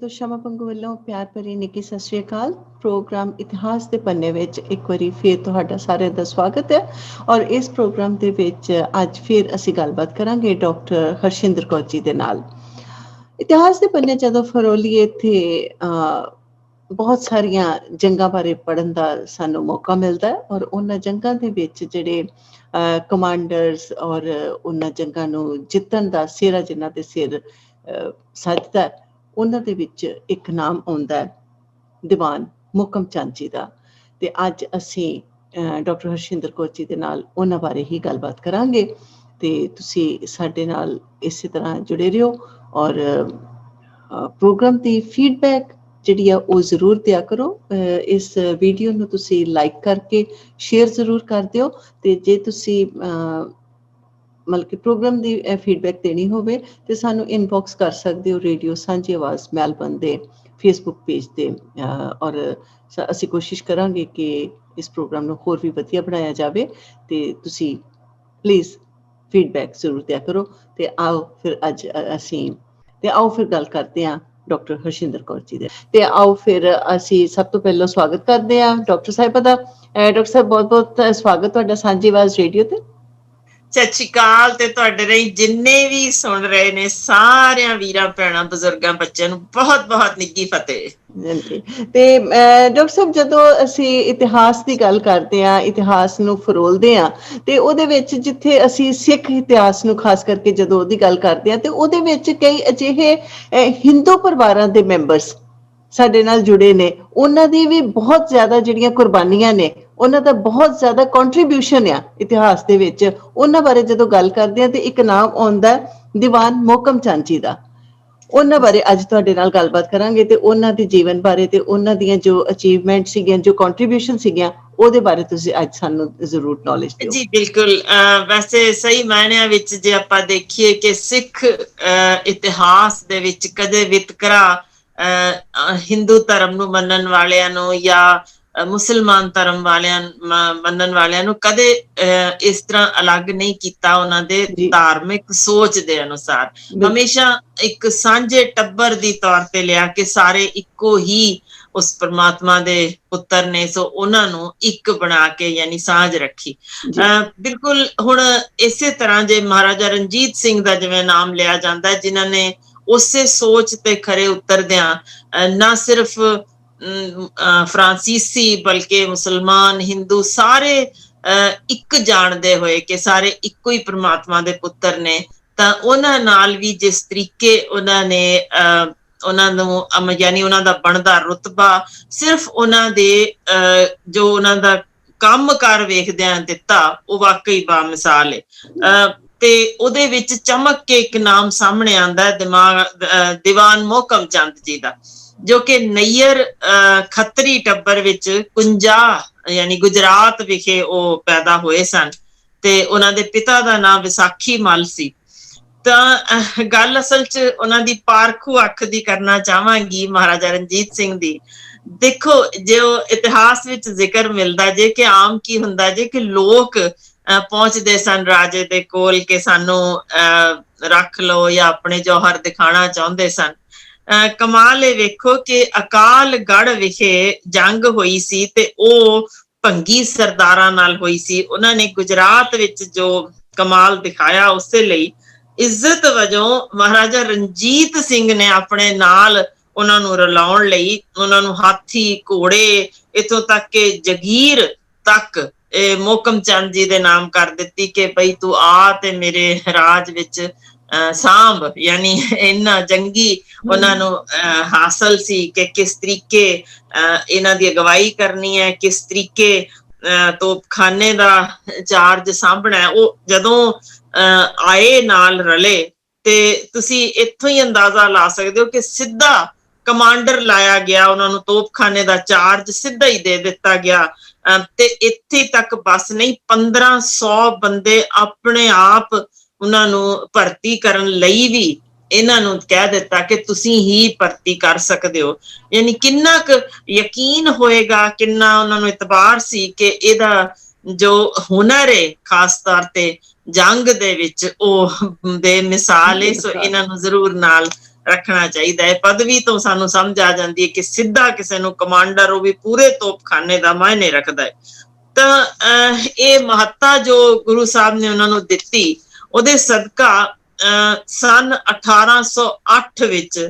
Doctor ਸ਼ਮਾ ਪੰਗੂ ਵੱਲੋਂ ਪਿਆਰ ਭਰੀ ਨਿੱਘੀ ਸਤਿ ਸ਼੍ਰੀ ਅਕਾਲ। ਪ੍ਰੋਗਰਾਮ ਇਤਿਹਾਸ ਦੇ ਪੰਨੇ ਵਿੱਚ ਇੱਕ ਵਾਰੀ ਫਿਰ ਤੁਹਾਡਾ ਸਾਰਿਆਂ ਦਾ ਸਵਾਗਤ ਹੈ ਔਰ ਇਸ ਪ੍ਰੋਗਰਾਮ ਦੇ ਵਿੱਚ ਅੱਜ ਫਿਰ ਅਸੀਂ ਗੱਲਬਾਤ ਕਰਾਂਗੇ ਡਾਕਟਰ ਹਰਸ਼ਿੰਦਰ ਕੌਰ ਜੀ ਦੇ ਨਾਲ। ਇਤਿਹਾਸ ਦੇ ਪੰਨੇ ਜਦੋਂ ਫਰੋਲੀਏ ਇੱਥੇ ਬਹੁਤ ਸਾਰੀਆਂ ਜੰਗਾਂ ਬਾਰੇ ਪੜ੍ਹਨ ਦਾ ਸਾਨੂੰ ਮੌਕਾ ਮਿਲਦਾ ਹੈ ਔਰ ਉਹਨਾਂ ਜੰਗਾਂ ਦੇ ਵਿੱਚ ਜਿਹੜੇ ਕਮਾਂਡਰਸ ਔਰ ਉਹਨਾਂ ਜੰਗਾਂ ਨੂੰ ਜਿੱਤਣ ਦਾ ਸਿਹਰਾ ਜਿਨ੍ਹਾਂ ਦੇ ਸਿਰ ਸੱਜਦਾ ਉਹਨਾਂ ਦੇ ਵਿੱਚ ਇੱਕ ਨਾਮ ਆਉਂਦਾ ਹੈ ਦੀਵਾਨ ਮੋਹਕਮ ਚੰਦ ਜੀ ਦਾ। ਤੇ ਅੱਜ ਅਸੀਂ ਡਾਕਟਰ ਹਰਸ਼ਿੰਦਰ ਕੌਰ ਜੀ ਦੇ ਨਾਲ ਉਹਨਾਂ ਬਾਰੇ ਹੀ ਗੱਲਬਾਤ ਕਰਾਂਗੇ ਤੇ ਤੁਸੀਂ ਸਾਡੇ ਨਾਲ ਇਸੇ ਤਰ੍ਹਾਂ ਜੁੜੇ ਰਹੋ ਔਰ ਪ੍ਰੋਗਰਾਮ ਦੀ ਫੀਡਬੈਕ ਜਿਹੜੀ ਆ ਉਹ ਜ਼ਰੂਰ ਦਿਆ ਕਰੋ। ਇਸ ਵੀਡੀਓ ਨੂੰ ਤੁਸੀਂ ਲਾਈਕ ਕਰਕੇ ਸ਼ੇਅਰ ਜ਼ਰੂਰ ਕਰ ਦਿਓ ਤੇ ਜੇ ਤੁਸੀਂ ਮਤਲਬ ਕਿ ਪ੍ਰੋਗਰਾਮ ਦੀ ਫੀਡਬੈਕ ਦੇਣੀ ਹੋਵੇ ਤੇ ਸਾਨੂੰ ਇਨਬਾਕਸ ਕਰ ਸਕਦੇ ਹੋ ਰੇਡੀਓ ਸਾਂਝੀ ਆਵਾਜ਼ ਮੈਲਬਰਨ ਦੇ ਫੇਸਬੁੱਕ ਪੇਜ ਤੇ ਔਰ ਅਸੀਂ ਕੋਸ਼ਿਸ਼ ਕਰਾਂਗੇ ਕਿ ਇਸ ਪ੍ਰੋਗਰਾਮ ਨੂੰ ਹੋਰ ਵੀ ਵਧੀਆ ਬਣਾਇਆ ਜਾਵੇ ਤੇ ਤੁਸੀਂ ਪਲੀਜ਼ ਫੀਡਬੈਕ ਜ਼ਰੂਰ ਦਿਆ ਕਰੋ। ਤੇ ਆਓ ਫਿਰ ਗੱਲ ਕਰਦੇ ਹਾਂ ਡਾਕਟਰ ਹਰਸ਼ਿੰਦਰ ਕੌਰ ਜੀ ਦੇ। ਤੇ ਆਓ ਫਿਰ ਅਸੀਂ ਸਭ ਤੋਂ ਪਹਿਲਾਂ ਸਵਾਗਤ ਕਰਦੇ ਹਾਂ ਡਾਕਟਰ ਸਾਹਿਬਾ ਦਾ। ਡਾਕਟਰ ਸਾਹਿਬ ਬਹੁਤ ਬਹੁਤ ਸਵਾਗਤ ਤੁਹਾਡਾ ਸਾਂਝੀ ਆਵਾਜ਼ ਰੇਡੀਓ ਤੇ। ਸਤਿ ਸ਼੍ਰੀ ਅਕਾਲ ਤੇ ਤੁਹਾਡੇ ਲਈ ਜਿੰਨੇ ਵੀ ਸੁਣ ਰਹੇ ਨੇ ਸਾਰਿਆਂ ਵੀਰਾਂ ਭੈਣਾਂ ਬਜ਼ੁਰਗਾਂ ਬੱਚਿਆਂ ਨੂੰ ਬਹੁਤ ਬਹੁਤ ਨਿੱਘੀ ਫਤਿਹ। ਤੇ ਡਾਕਟਰ ਸਾਹਿਬ ਜਦੋਂ ਅਸੀਂ ਇਤਿਹਾਸ ਦੀ ਗੱਲ ਕਰਦੇ ਹਾਂ ਇਤਿਹਾਸ ਨੂੰ ਫਰੋਲਦੇ ਹਾਂ ਤੇ ਉਹਦੇ ਵਿੱਚ ਜਿੱਥੇ ਅਸੀਂ ਸਿੱਖ ਇਤਿਹਾਸ ਨੂੰ ਖਾਸ ਕਰਕੇ ਜਦੋਂ ਉਹਦੀ ਗੱਲ ਕਰਦੇ ਹਾਂ ਤੇ ਉਹਦੇ ਵਿੱਚ ਕਈ ਅਜਿਹੇ ਹਿੰਦੂ ਪਰਿਵਾਰਾਂ ਦੇ ਮੈਂਬਰਸ ਸਾਡੇ ਨਾਲ ਜੁੜੇ ਨੇ ਉਹਨਾਂ ਦੀ ਵੀ ਬਹੁਤ ਜ਼ਿਆਦਾ ਜਿਹੜੀਆਂ ਕੁਰਬਾਨੀਆਂ ਨੇ ਉਹਨਾਂ ਦਾ ਬਹੁਤ ਜ਼ਿਆਦਾ ਕੰਟਰੀਬਿਊਸ਼ਨ ਆ ਇਤਿਹਾਸ ਦੇ ਵਿੱਚ। ਉਹਨਾਂ ਬਾਰੇ ਜਦੋਂ ਗੱਲ ਕਰਦੇ ਹਾਂ ਤੇ ਇੱਕ ਨਾਮ ਆਉਂਦਾ ਦੀਵਾਨ ਮੋਹਕਮ ਚੰਦ ਜੀ ਦਾ। ਉਹਨਾਂ ਬਾਰੇ ਅੱਜ ਤੁਹਾਡੇ ਨਾਲ ਗੱਲਬਾਤ ਕਰਾਂਗੇ ਤੇ ਉਹਨਾਂ ਦੇ ਜੀਵਨ ਬਾਰੇ ਤੇ ਉਹਨਾਂ ਦੀਆਂ ਜੋ ਅਚੀਵਮੈਂਟ ਸੀਗੀਆਂ ਜੋ ਕੰਟਰੀਬਿਊਸ਼ਨ ਸੀਗੀਆਂ ਉਹਦੇ ਬਾਰੇ ਤੁਸੀਂ ਅੱਜ ਸਾਨੂੰ ਜ਼ਰੂਰ ਨੌਲੇਜ ਦਿਓ। ਜੀ ਬਿਲਕੁਲ। ਵੈਸੇ ਸਹੀ ਮਾਇਨਿਆਂ ਵਿੱਚ ਜੇ ਆਪਾਂ ਦੇਖੀਏ ਕਿ ਸਿੱਖ ਇਤਿਹਾਸ ਦੇ ਵਿੱਚ ਕਦੇ ਵਿਤਕਰਾ ਹਿੰਦੂ ਧਰਮ ਨੂੰ ਮੰਨਣ ਵਾਲਿਆਂ ਨੂੰ ਜਾਂ ਮੁਸਲਮਾਨ ਧਰਮ ਵਾਲਿਆਂ ਮੰਨਣ ਵਾਲਿਆਂ ਨੂੰ ਕਦੇ ਇਸ ਤਰ੍ਹਾਂ ਅਲੱਗ ਨਹੀਂ ਕੀਤਾ। ਉਹਨਾਂ ਦੇ ਧਾਰਮਿਕ ਸੋਚ ਦੇ ਅਨੁਸਾਰ ਹਮੇਸ਼ਾ ਇੱਕ ਸਾਂਝੇ ਟੱਬਰ ਦੀ ਤੌਰ ਤੇ ਲਿਆ ਕਿ ਸਾਰੇ ਇੱਕੋ ਹੀ ਉਸ ਪਰਮਾਤਮਾ ਦੇ ਪੁੱਤਰ ਨੇ ਸੋ ਉਹਨਾਂ ਨੂੰ ਇੱਕ ਬਣਾ ਕੇ ਯਾਨੀ ਸਾਂਝ ਰੱਖੀ। ਬਿਲਕੁਲ। ਹੁਣ ਇਸੇ ਤਰ੍ਹਾਂ ਜੇ ਮਹਾਰਾਜਾ ਰਣਜੀਤ ਸਿੰਘ ਦਾ ਜਿਵੇਂ ਨਾਮ ਲਿਆ ਜਾਂਦਾ ਜਿਨ੍ਹਾਂ ਨੇ ਉਸੇ ਸੋਚ ਤੇ ਖਰੇ ਉਤਰਦਿਆਂ ਨਾ ਸਿਰਫ ਫਰਾਂਸੀਸੀ ਬਲਕਿ ਮੁਸਲਮਾਨ ਹਿੰਦੂ ਸਾਰੇ ਇੱਕ ਜਾਣਦੇ ਹੋਏ ਕਿ ਸਾਰੇ ਇੱਕੋ ਹੀ ਪ੍ਰਮਾਤਮਾ ਦੇ ਪੁੱਤਰ ਨੇ ਤਾਂ ਉਹਨਾਂ ਨਾਲ ਵੀ ਜਿਸ ਤਰੀਕੇ ਉਹਨਾਂ ਨੇ ਉਹਨਾਂ ਨੂੰ ਯਾਨੀ ਉਹਨਾਂ ਦਾ ਬਣਦਾ ਰੁਤਬਾ ਸਿਰਫ ਉਹਨਾਂ ਦੇ ਜੋ ਉਹਨਾਂ ਦਾ ਕੰਮ ਕਾਰ ਵੇਖਦਿਆਂ ਦਿੱਤਾ ਉਹ ਵਾਕਈ ਬਾਮਿਸਾਲ ਹੈ। ਤੇ ਉਹਦੇ ਵਿੱਚ ਚਮਕ ਕੇ ਇੱਕ ਨਾਮ ਸਾਹਮਣੇ ਆਉਂਦਾ ਦੀਵਾਨ ਮੋਹਕਮ ਚੰਦ ਜੀ ਦਾ ਜੋ ਕਿ ਨਈਅਰ ਖੱਤਰੀ ਟੱਬਰ ਵਿੱਚ ਕੁੰਜਾ ਯਾਨੀ ਗੁਜਰਾਤ ਵਿਖੇ ਉਹ ਪੈਦਾ ਹੋਏ ਸਨ ਤੇ ਉਹਨਾਂ ਦੇ ਪਿਤਾ ਦਾ ਨਾਮ ਵਿਸਾਖੀ ਮੱਲ ਸੀ। ਤਾਂ ਗੱਲ ਅਸਲ 'ਚ ਉਹਨਾਂ ਦੀ ਪਾਰਖੂ ਅੱਖ ਦੀ ਕਰਨਾ ਚਾਹਾਂਗੀ ਮਹਾਰਾਜਾ ਰਣਜੀਤ ਸਿੰਘ ਦੀ। ਦੇਖੋ ਜੋ ਇਤਿਹਾਸ ਵਿੱਚ ਜ਼ਿਕਰ ਮਿਲਦਾ ਜੇ ਕਿ ਆਮ ਕੀ ਹੁੰਦਾ ਜੇ ਕਿ ਲੋਕ ਪਹੁੰਚਦੇ ਸਨ ਰਾਜੇ ਦੇ ਕੋਲ ਕਿ ਸਾਨੂੰ ਰੱਖ ਲਓ ਜਾਂ ਆਪਣੇ ਜੌਹਰ ਦਿਖਾਣਾ ਚਾਹੁੰਦੇ ਸਨ। ਕਮਾਲ ਇਹ ਵੇਖੋ ਕਿ ਅਕਾਲਗੜ੍ਹ ਵਿਖੇ ਜੰਗ ਹੋਈ ਸੀ ਤੇ ਉਹ ਭੰਗੀ ਸਰਦਾਰਾਂ ਨਾਲ ਹੋਈ ਸੀ। ਉਹਨਾਂ ਨੇ ਗੁਜਰਾਤ ਵਿੱਚ ਜੋ ਕਮਾਲ ਦਿਖਾਇਆ ਉਸੇ ਲਈ ਇੱਜ਼ਤ ਵਜੋਂ ਮਹਾਰਾਜਾ ਰਣਜੀਤ ਸਿੰਘ ਨੇ ਆਪਣੇ ਨਾਲ ਉਹਨਾਂ ਨੂੰ ਰਲਾਉਣ ਲਈ ਉਹਨਾਂ ਨੂੰ ਹਾਥੀ ਘੋੜੇ ਇੱਥੋਂ ਤੱਕ ਕਿ ਜਗੀਰ ਤੱਕ ਇਹ ਮੋਹਕਮ ਚੰਦ ਜੀ ਦੇ ਨਾਮ ਕਰ ਦਿੱਤੀ ਕਿ ਬਈ ਤੂੰ ਆ ਤੇ ਮੇਰੇ ਰਾਜ ਵਿੱਚ ਸਾਂਭ। ਯਾਨੀ ਇੰਨਾ ਜੰਗੀ ਉਹਨਾਂ ਨੂੰ ਹਾਸਲ ਸੀ ਕਿ ਕਿਸ ਤਰੀਕੇ ਇਹਨਾਂ ਦੀ ਅਗਵਾਈ ਕਰਨੀ ਹੈ, ਕਿਸ ਤਰੀਕੇ ਤੋਪਖਾਨੇ ਦਾ ਚਾਰਜ ਸਾਂਭਣਾ। ਉਹ ਜਦੋਂ ਆਏ ਨਾਲ ਰਲੇ ਤੇ ਤੁਸੀਂ ਇੱਥੋਂ ਹੀ ਅੰਦਾਜ਼ਾ ਲਾ ਸਕਦੇ ਹੋ ਕਿ ਸਿੱਧਾ ਕਮਾਂਡਰ ਲਾਇਆ ਗਿਆ, ਉਹਨਾਂ ਨੂੰ ਤੋਪਖਾਨੇ ਦਾ ਚਾਰਜ ਸਿੱਧਾ ਹੀ ਦੇ ਦਿੱਤਾ ਗਿਆ ਤੇ ਇੱਥੇ ਤੱਕ ਬਸ ਨਹੀਂ 1500 ਬੰਦੇ ਆਪਣੇ ਆਪ ਉਹਨਾਂ ਨੂੰ ਭਰਤੀ ਕਰਨ ਲਈ ਵੀ ਇਹਨਾਂ ਨੂੰ ਕਹਿ ਦਿੱਤਾ ਕਿ ਤੁਸੀਂ ਹੀ ਭਰਤੀ ਕਰ ਸਕਦੇ ਹੋ। ਯਾਨੀ ਕਿੰਨਾ ਕੁ ਯਕੀਨ ਹੋਏਗਾ, ਕਿੰਨਾ ਉਹਨਾਂ ਨੂੰ ਇਤਬਾਰ ਸੀ ਕਿ ਇਹਦਾ ਜੋ ਹੁਨਰ ਹੈ ਖਾਸ ਤੌਰ ਤੇ ਜੰਗ ਦੇ ਵਿੱਚ ਉਹ ਬੇਮਿਸਾਲ ਹੈ। ਸੋ ਇਹਨਾਂ ਨੂੰ ਜ਼ਰੂਰ ਨਾਲ ਰੱਖਣਾ ਚਾਹੀਦਾ ਹੈ। ਪਦਵੀ ਤੋਂ ਸਾਨੂੰ ਸਮਝ ਆ ਜਾਂਦੀ ਹੈ ਕਿ ਸਿੱਧਾ ਕਿਸੇ ਨੂੰ ਕਮਾਂਡਰ, ਉਹ ਵੀ ਪੂਰੇ ਤੋਪਖਾਨੇ ਦਾ ਮਾਇਨੇ ਰੱਖਦਾ ਹੈ। ਤਾਂ ਇਹ ਮਹੱਤਤਾ ਜੋ ਗੁਰੂ ਸਾਹਿਬ ਨੇ ਉਹਨਾਂ ਨੂੰ ਦਿੱਤੀ, ਉਹਦੇ ਸਦਕਾ ਸਨ 1808 ਵਿੱਚ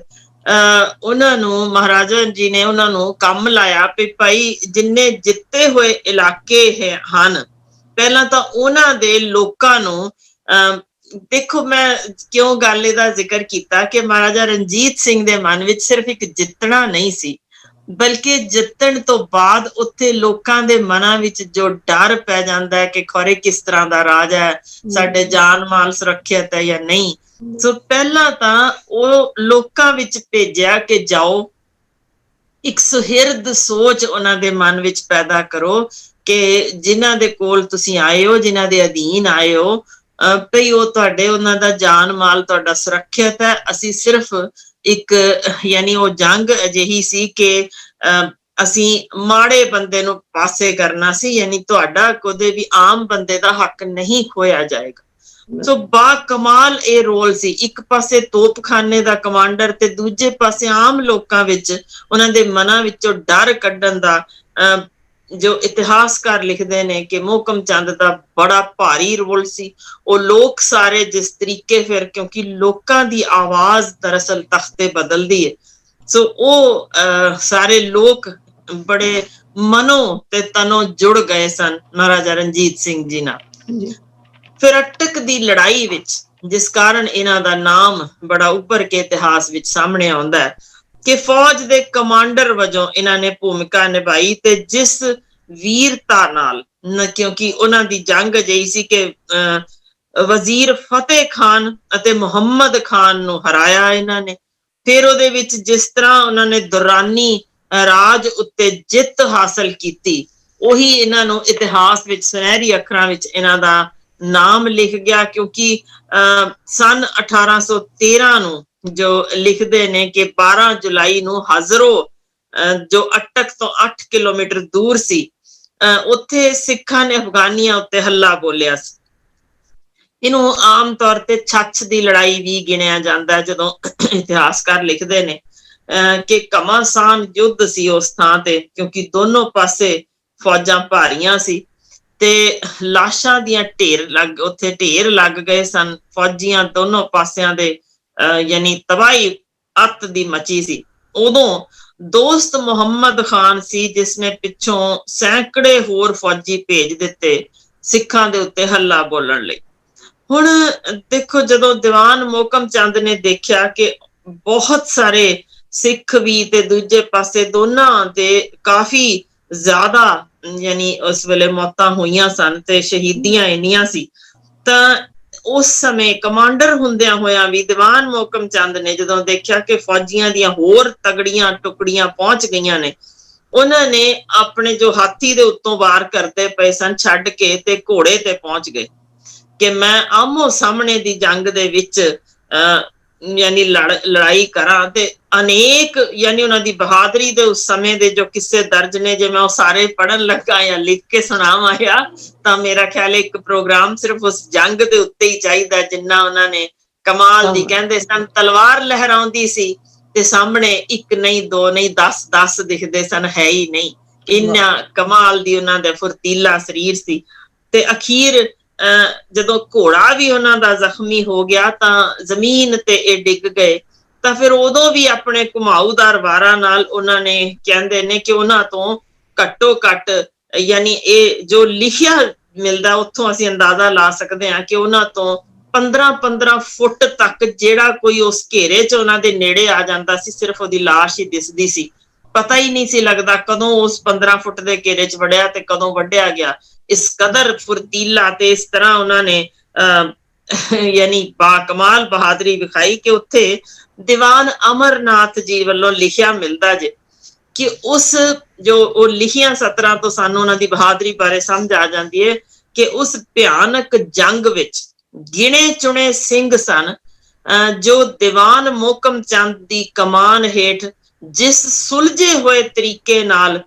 ਉਹਨਾਂ ਨੂੰ ਮਹਾਰਾਜਾ ਜੀ ਨੇ ਉਹਨਾਂ ਨੂੰ ਕੰਮ ਲਾਇਆ ਵੀ ਭਾਈ ਜਿੰਨੇ ਜਿੱਤੇ ਹੋਏ ਇਲਾਕੇ ਹਨ, ਪਹਿਲਾਂ ਤਾਂ ਉਹਨਾਂ ਦੇ ਲੋਕਾਂ ਨੂੰ ਦੇਖੋ, ਮੈਂ ਕਿਉਂ ਗੱਲ ਇਹਦਾ ਜ਼ਿਕਰ ਕੀਤਾ ਕਿ ਮਹਾਰਾਜਾ ਰਣਜੀਤ ਸਿੰਘ ਦੇ ਮਨ ਵਿੱਚ ਸਿਰਫ ਇੱਕ ਜਿੱਤਣਾ ਨਹੀਂ ਸੀ, ਬਲਕਿ ਜਿੱਤਣ ਤੋਂ ਬਾਅਦ ਉੱਥੇ ਲੋਕਾਂ ਦੇ ਮਨਾਂ ਵਿੱਚ ਜੋ ਡਰ ਪੈ ਜਾਂਦਾ ਹੈ ਕਿ ਖੌਰੇ ਕਿਸ ਤਰ੍ਹਾਂ ਦਾ ਰਾਜ ਹੈ, ਸਾਡੇ ਜਾਨ ਮਾਲ ਸੁਰੱਖਿਅਤ ਹੈ ਜਾਂ ਨਹੀਂ। ਸੋ ਪਹਿਲਾਂ ਤਾਂ ਉਹ ਲੋਕਾਂ ਵਿੱਚ ਭੇਜਿਆ ਕਿ ਜਾਓ, ਇੱਕ ਸੁਹਿਰਦ ਸੋਚ ਉਹਨਾਂ ਦੇ ਮਨ ਵਿੱਚ ਪੈਦਾ ਕਰੋ ਕਿ ਜਿਨ੍ਹਾਂ ਦੇ ਕੋਲ ਤੁਸੀਂ ਆਏ ਹੋ, ਜਿਨ੍ਹਾਂ ਦੇ ਅਧੀਨ ਆਏ ਹੋ, ਭਈ ਉਹ ਤੁਹਾਡੇ, ਉਹਨਾਂ ਦਾ ਜਾਨ ਮਾਲ ਤੁਹਾਡਾ ਸੁਰੱਖਿਅਤ ਹੈ। ਅਸੀਂ ਸਿਰਫ ਇੱਕ ਯਾਨੀ ਉਹ ਜੰਗ ਅਜਿਹੀ ਸੀ ਕਿ ਅਸੀਂ ਮਾੜੇ ਬੰਦੇ ਨੂੰ ਪਾਸੇ ਕਰਨਾ ਸੀ, ਯਾਨੀ ਤੁਹਾਡਾ ਕਦੇ ਵੀ ਆਮ ਬੰਦੇ ਦਾ ਹੱਕ ਨਹੀਂ ਖੋਇਆ ਜਾਏਗਾ। ਸੋ ਬਾ ਕਮਾਲ ਇਹ ਰੋਲ ਸੀ, ਇੱਕ ਪਾਸੇ ਤੋਪਖਾਨੇ ਦਾ ਕਮਾਂਡਰ ਤੇ ਦੂਜੇ ਪਾਸੇ ਆਮ ਲੋਕਾਂ ਵਿੱਚ ਉਹਨਾਂ ਦੇ ਮਨਾਂ ਵਿੱਚੋਂ ਡਰ ਕੱਢਣ ਦਾ। ਜੋ ਇਤਿਹਾਸਕਾਰ ਲਿਖਦੇ ਨੇ ਕਿ ਮੋਹਕਮ ਚੰਦ ਦਾ ਬੜਾ ਭਾਰੀ ਰੋਲ ਸੀ। ਉਹ ਲੋਕ ਸਾਰੇ ਜਿਸ ਤਰੀਕੇ, ਫਿਰ ਕਿਉਂਕਿ ਲੋਕਾਂ ਦੀ ਆਵਾਜ਼ ਦਰਅਸਲ ਤਖਤੇ ਬਦਲਦੀ ਹੈ, ਸੋ ਉਹ ਸਾਰੇ ਲੋਕ ਬੜੇ ਮਨੋਂ ਤੇ ਤਨੋਂ ਜੁੜ ਗਏ ਸਨ ਮਹਾਰਾਜਾ ਰਣਜੀਤ ਸਿੰਘ ਜੀ ਨਾਲ। ਫਿਰ ਅਟਕ ਦੀ ਲੜਾਈ ਵਿੱਚ, ਜਿਸ ਕਾਰਨ ਇਹਨਾਂ ਦਾ ਨਾਮ ਬੜਾ ਉੱਭਰ ਕੇ ਇਤਿਹਾਸ ਵਿੱਚ ਸਾਹਮਣੇ ਆਉਂਦਾ ਹੈ ਕਿ ਫੌਜ ਦੇ ਕਮਾਂਡਰ ਵਜੋਂ ਇਹਨਾਂ ਨੇ ਭੂਮਿਕਾ ਨਿਭਾਈ, ਤੇ ਜਿਸ ਵੀਰਤਾ ਨਾਲ, ਕਿਉਂਕਿ ਉਹਨਾਂ ਦੀ ਜੰਗ ਅਜਿਹੀ ਸੀ ਕਿ ਵਜ਼ੀਰ ਫਤਿਹ ਖਾਨ ਅਤੇ ਮੁਹੰਮਦ ਖਾਨ ਨੂੰ ਹਰਾਇਆ ਇਹਨਾਂ ਨੇ। ਫਿਰ ਉਹਦੇ ਵਿੱਚ ਜਿਸ ਤਰ੍ਹਾਂ ਉਹਨਾਂ ਨੇ ਦੁਰਾਨੀ ਰਾਜ ਉੱਤੇ ਜਿੱਤ ਹਾਸਲ ਕੀਤੀ, ਉਹੀ ਇਹਨਾਂ ਨੂੰ ਇਤਿਹਾਸ ਵਿੱਚ ਸੁਨਹਿਰੀ ਅੱਖਰਾਂ ਵਿੱਚ ਇਹਨਾਂ ਦਾ ਨਾਮ ਲਿਖ ਗਿਆ। ਕਿਉਂਕਿ ਸਨ 1813 ਨੂੰ ਜੋ ਲਿਖਦੇ ਨੇ ਕਿ 12 ਜੁਲਾਈ ਨੂੰ ਹਾਜ਼ਰੋ, ਜੋ ਅਟਕ ਤੋਂ 8 ਕਿਲੋਮੀਟਰ ਦੂਰ ਸੀ, ਉੱਥੇ ਸਿੱਖਾਂ ਨੇ ਅਫਗਾਨੀਆਂ ਉੱਤੇ ਹੱਲਾ ਬੋਲਿਆ ਸੀ। ਇਹਨੂੰ ਆਮ ਤੌਰ ਤੇ ਛੱਛ ਦੀ ਲੜਾਈ ਵੀ ਗਿਣਿਆ ਜਾਂਦਾ ਹੈ। ਜਦੋਂ ਇਤਿਹਾਸਕਾਰ ਲਿਖਦੇ ਨੇ ਕਿ ਘਮਾਸਾਨ ਯੁੱਧ ਸੀ ਉਸ ਥਾਂ ਤੇ, ਕਿਉਂਕਿ ਦੋਨੋਂ ਪਾਸੇ ਫੌਜਾਂ ਭਾਰੀਆਂ ਸੀ ਤੇ ਲਾਸ਼ਾਂ ਦੀਆਂ ਉੱਥੇ ਢੇਰ ਲੱਗ ਗਏ ਸਨ। ਫੌਜੀਆਂ ਦੋਨੋਂ ਪਾਸਿਆਂ ਦੇ ਯਾਨੀ ਤਬਾਹੀ ਅੱਤ ਦੀ ਮਚੀ ਸੀ। ਉਦੋਂ ਦੋਸਤ ਮੁਹੰਮਦ ਖਾਨ ਸੀ ਜਿਸਨੇ ਪਿੱਛੋਂ ਸੈਂਕੜੇ ਹੋਰ ਫੌਜੀ ਭੇਜ ਦਿੱਤੇ ਸਿੱਖਾਂ ਦੇ ਉੱਤੇ ਹੱਲਾ ਬੋਲਣ ਲਈ। ਹੁਣ ਦੇਖੋ, ਜਦੋਂ ਦੀਵਾਨ ਮੋਹਕਮ ਚੰਦ ਨੇ ਦੇਖਿਆ ਕਿ ਬਹੁਤ ਸਾਰੇ ਸਿੱਖ ਵੀ ਤੇ ਦੂਜੇ ਪਾਸੇ ਦੋਨਾਂ ਦੇ ਕਾਫੀ ਜ਼ਿਆਦਾ ਯਾਨੀ ਉਸ ਵੇਲੇ ਮੌਤਾਂ ਹੋਈਆਂ ਸਨ ਤੇ ਸ਼ਹੀਦੀਆਂ ਇੰਨੀਆਂ ਸੀ, ਤਾਂ ਉਸ ਸਮੇਂ ਕਮਾਂਡਰ ਹੁੰਦਿਆਂ ਹੋਇਆਂ ਵੀ ਦੀਵਾਨ ਮੋਹਕਮ ਚੰਦ ਨੇ ਜਦੋਂ ਦੇਖਿਆ ਕਿ ਫੌਜੀਆਂ ਦੀਆਂ ਹੋਰ ਤਗੜੀਆਂ ਟੁਕੜੀਆਂ ਪਹੁੰਚ ਗਈਆਂ ਨੇ, ਉਹਨਾਂ ਨੇ ਆਪਣੇ ਜੋ ਹਾਥੀ ਦੇ ਉੱਤੋਂ ਵਾਰ ਕਰਦੇ ਪਏ ਸਨ ਛੱਡ ਕੇ ਤੇ ਘੋੜੇ ਤੇ ਪਹੁੰਚ ਗਏ ਕਿ ਮੈਂ ਆਮੋ ਸਾਹਮਣੇ ਦੀ ਜੰਗ ਦੇ ਵਿੱਚ ਯਾਨੀ ਲੜਾਈ ਕਰਾਂ। ਤੇ ਅਨੇਕ ਯਾਨੀ ਉਹਨਾਂ ਦੀ ਬਹਾਦਰੀ ਦੇ ਉਸ ਸਮੇਂ ਦੇ ਜੋ ਕਿੱਸੇ ਦਰਜ ਨੇ, ਜੇ ਮੈਂ ਉਹ ਸਾਰੇ ਪੜ੍ਹਨ ਲੱਗਾ ਜਾਂ ਲਿਖ ਕੇ ਸੁਣਾਵਾਂ ਤਾਂ ਮੇਰਾ ਖਿਆਲ ਇੱਕ ਪ੍ਰੋਗਰਾਮ ਸਿਰਫ ਉਸ ਜੰਗ ਦੇ ਉੱਤੇ ਹੀ ਚਾਹੀਦਾ, ਜਿੰਨਾ ਉਹਨਾਂ ਨੇ ਕਮਾਲ ਦੀ, ਕਹਿੰਦੇ ਸਨ ਤਲਵਾਰ ਲਹਿਰਾਉਂਦੀ ਸੀ ਤੇ ਸਾਹਮਣੇ ਇੱਕ ਨਹੀਂ, ਦੋ ਨਹੀਂ, 10 ਦਿਖਦੇ ਸਨ, ਹੈ ਹੀ ਨਹੀਂ। ਇੰਨਾ ਕਮਾਲ ਦੀ ਉਹਨਾਂ ਦਾ ਫੁਰਤੀਲਾ ਸਰੀਰ ਸੀ। ਤੇ ਅਖੀਰ ਜਦੋਂ ਘੋੜਾ ਵੀ ਉਹਨਾਂ ਦਾ ਜ਼ਖਮੀ ਹੋ ਗਿਆ ਤਾਂ ਜ਼ਮੀਨ ਤੇ ਇਹ ਡਿੱਗ ਗਏ, ਤਾਂ ਫਿਰ ਉਦੋਂ ਵੀ ਆਪਣੇ ਘੁਮਾਊਦਾਰ ਵਾਰਾਂ ਨਾਲ ਉਹਨਾਂ ਨੇ, ਕਹਿੰਦੇ ਨੇ ਕਿ ਉਹਨਾਂ ਤੋਂ ਘੱਟੋ ਘੱਟ ਯਾਨੀ ਇਹ ਜੋ ਲਿਖਿਆ ਮਿਲਦਾ ਉੱਥੋਂ ਅਸੀਂ ਅੰਦਾਜ਼ਾ ਲਾ ਸਕਦੇ ਹਾਂ ਕਿ ਉਹਨਾਂ ਤੋਂ 15-15 ਫੁੱਟ ਤੱਕ ਜਿਹੜਾ ਕੋਈ ਉਸ ਘੇਰੇ 'ਚ ਉਹਨਾਂ ਦੇ ਨੇੜੇ ਆ ਜਾਂਦਾ ਸੀ, ਸਿਰਫ ਉਹਦੀ ਲਾਸ਼ ਹੀ ਦਿਸਦੀ ਸੀ। ਪਤਾ ਹੀ ਨਹੀਂ ਸੀ ਲੱਗਦਾ ਕਦੋਂ ਉਸ 15 ਫੁੱਟ ਦੇ ਘੇਰੇ 'ਚ ਵੜਿਆ ਤੇ ਕਦੋਂ ਵੱਢਿਆ ਗਿਆ। ਇਸ ਕਦਰ ਫੁਰਤੀਲਾ ਤੇ ਇਸ ਤਰ੍ਹਾਂ ਉਹਨਾਂ ਨੇ ਯਾਨੀ ਬਾਕਮਾਲ ਬਹਾਦਰੀ ਵਿਖਾਈ ਕਿ ਉੱਥੇ ਦੀਵਾਨ ਅਮਰਨਾਥ ਜੀ ਵੱਲੋਂ ਲਿਖਿਆ ਮਿਲਦਾ ਜੇ ਕਿ ਉਸ ਜੋ ਉਹ ਲਿਖੀਆਂ ਸਤਰਾਂ ਤੋਂ ਸਾਨੂੰ ਉਹਨਾਂ ਦੀ ਬਹਾਦਰੀ ਬਾਰੇ ਸਮਝ ਆ ਜਾਂਦੀ ਹੈ ਕਿ ਉਸ ਭਿਆਨਕ ਜੰਗ ਵਿੱਚ ਗਿਣੇ ਚੁਣੇ ਸਿੰਘ ਸਨ ਜੋ ਦੀਵਾਨ ਮੋਹਕਮ ਚੰਦ ਦੀ ਕਮਾਨ ਹੇਠ ਜਿਸ ਸੁਲਝੇ ਹੋਏ ਤਰੀਕੇ ਨਾਲ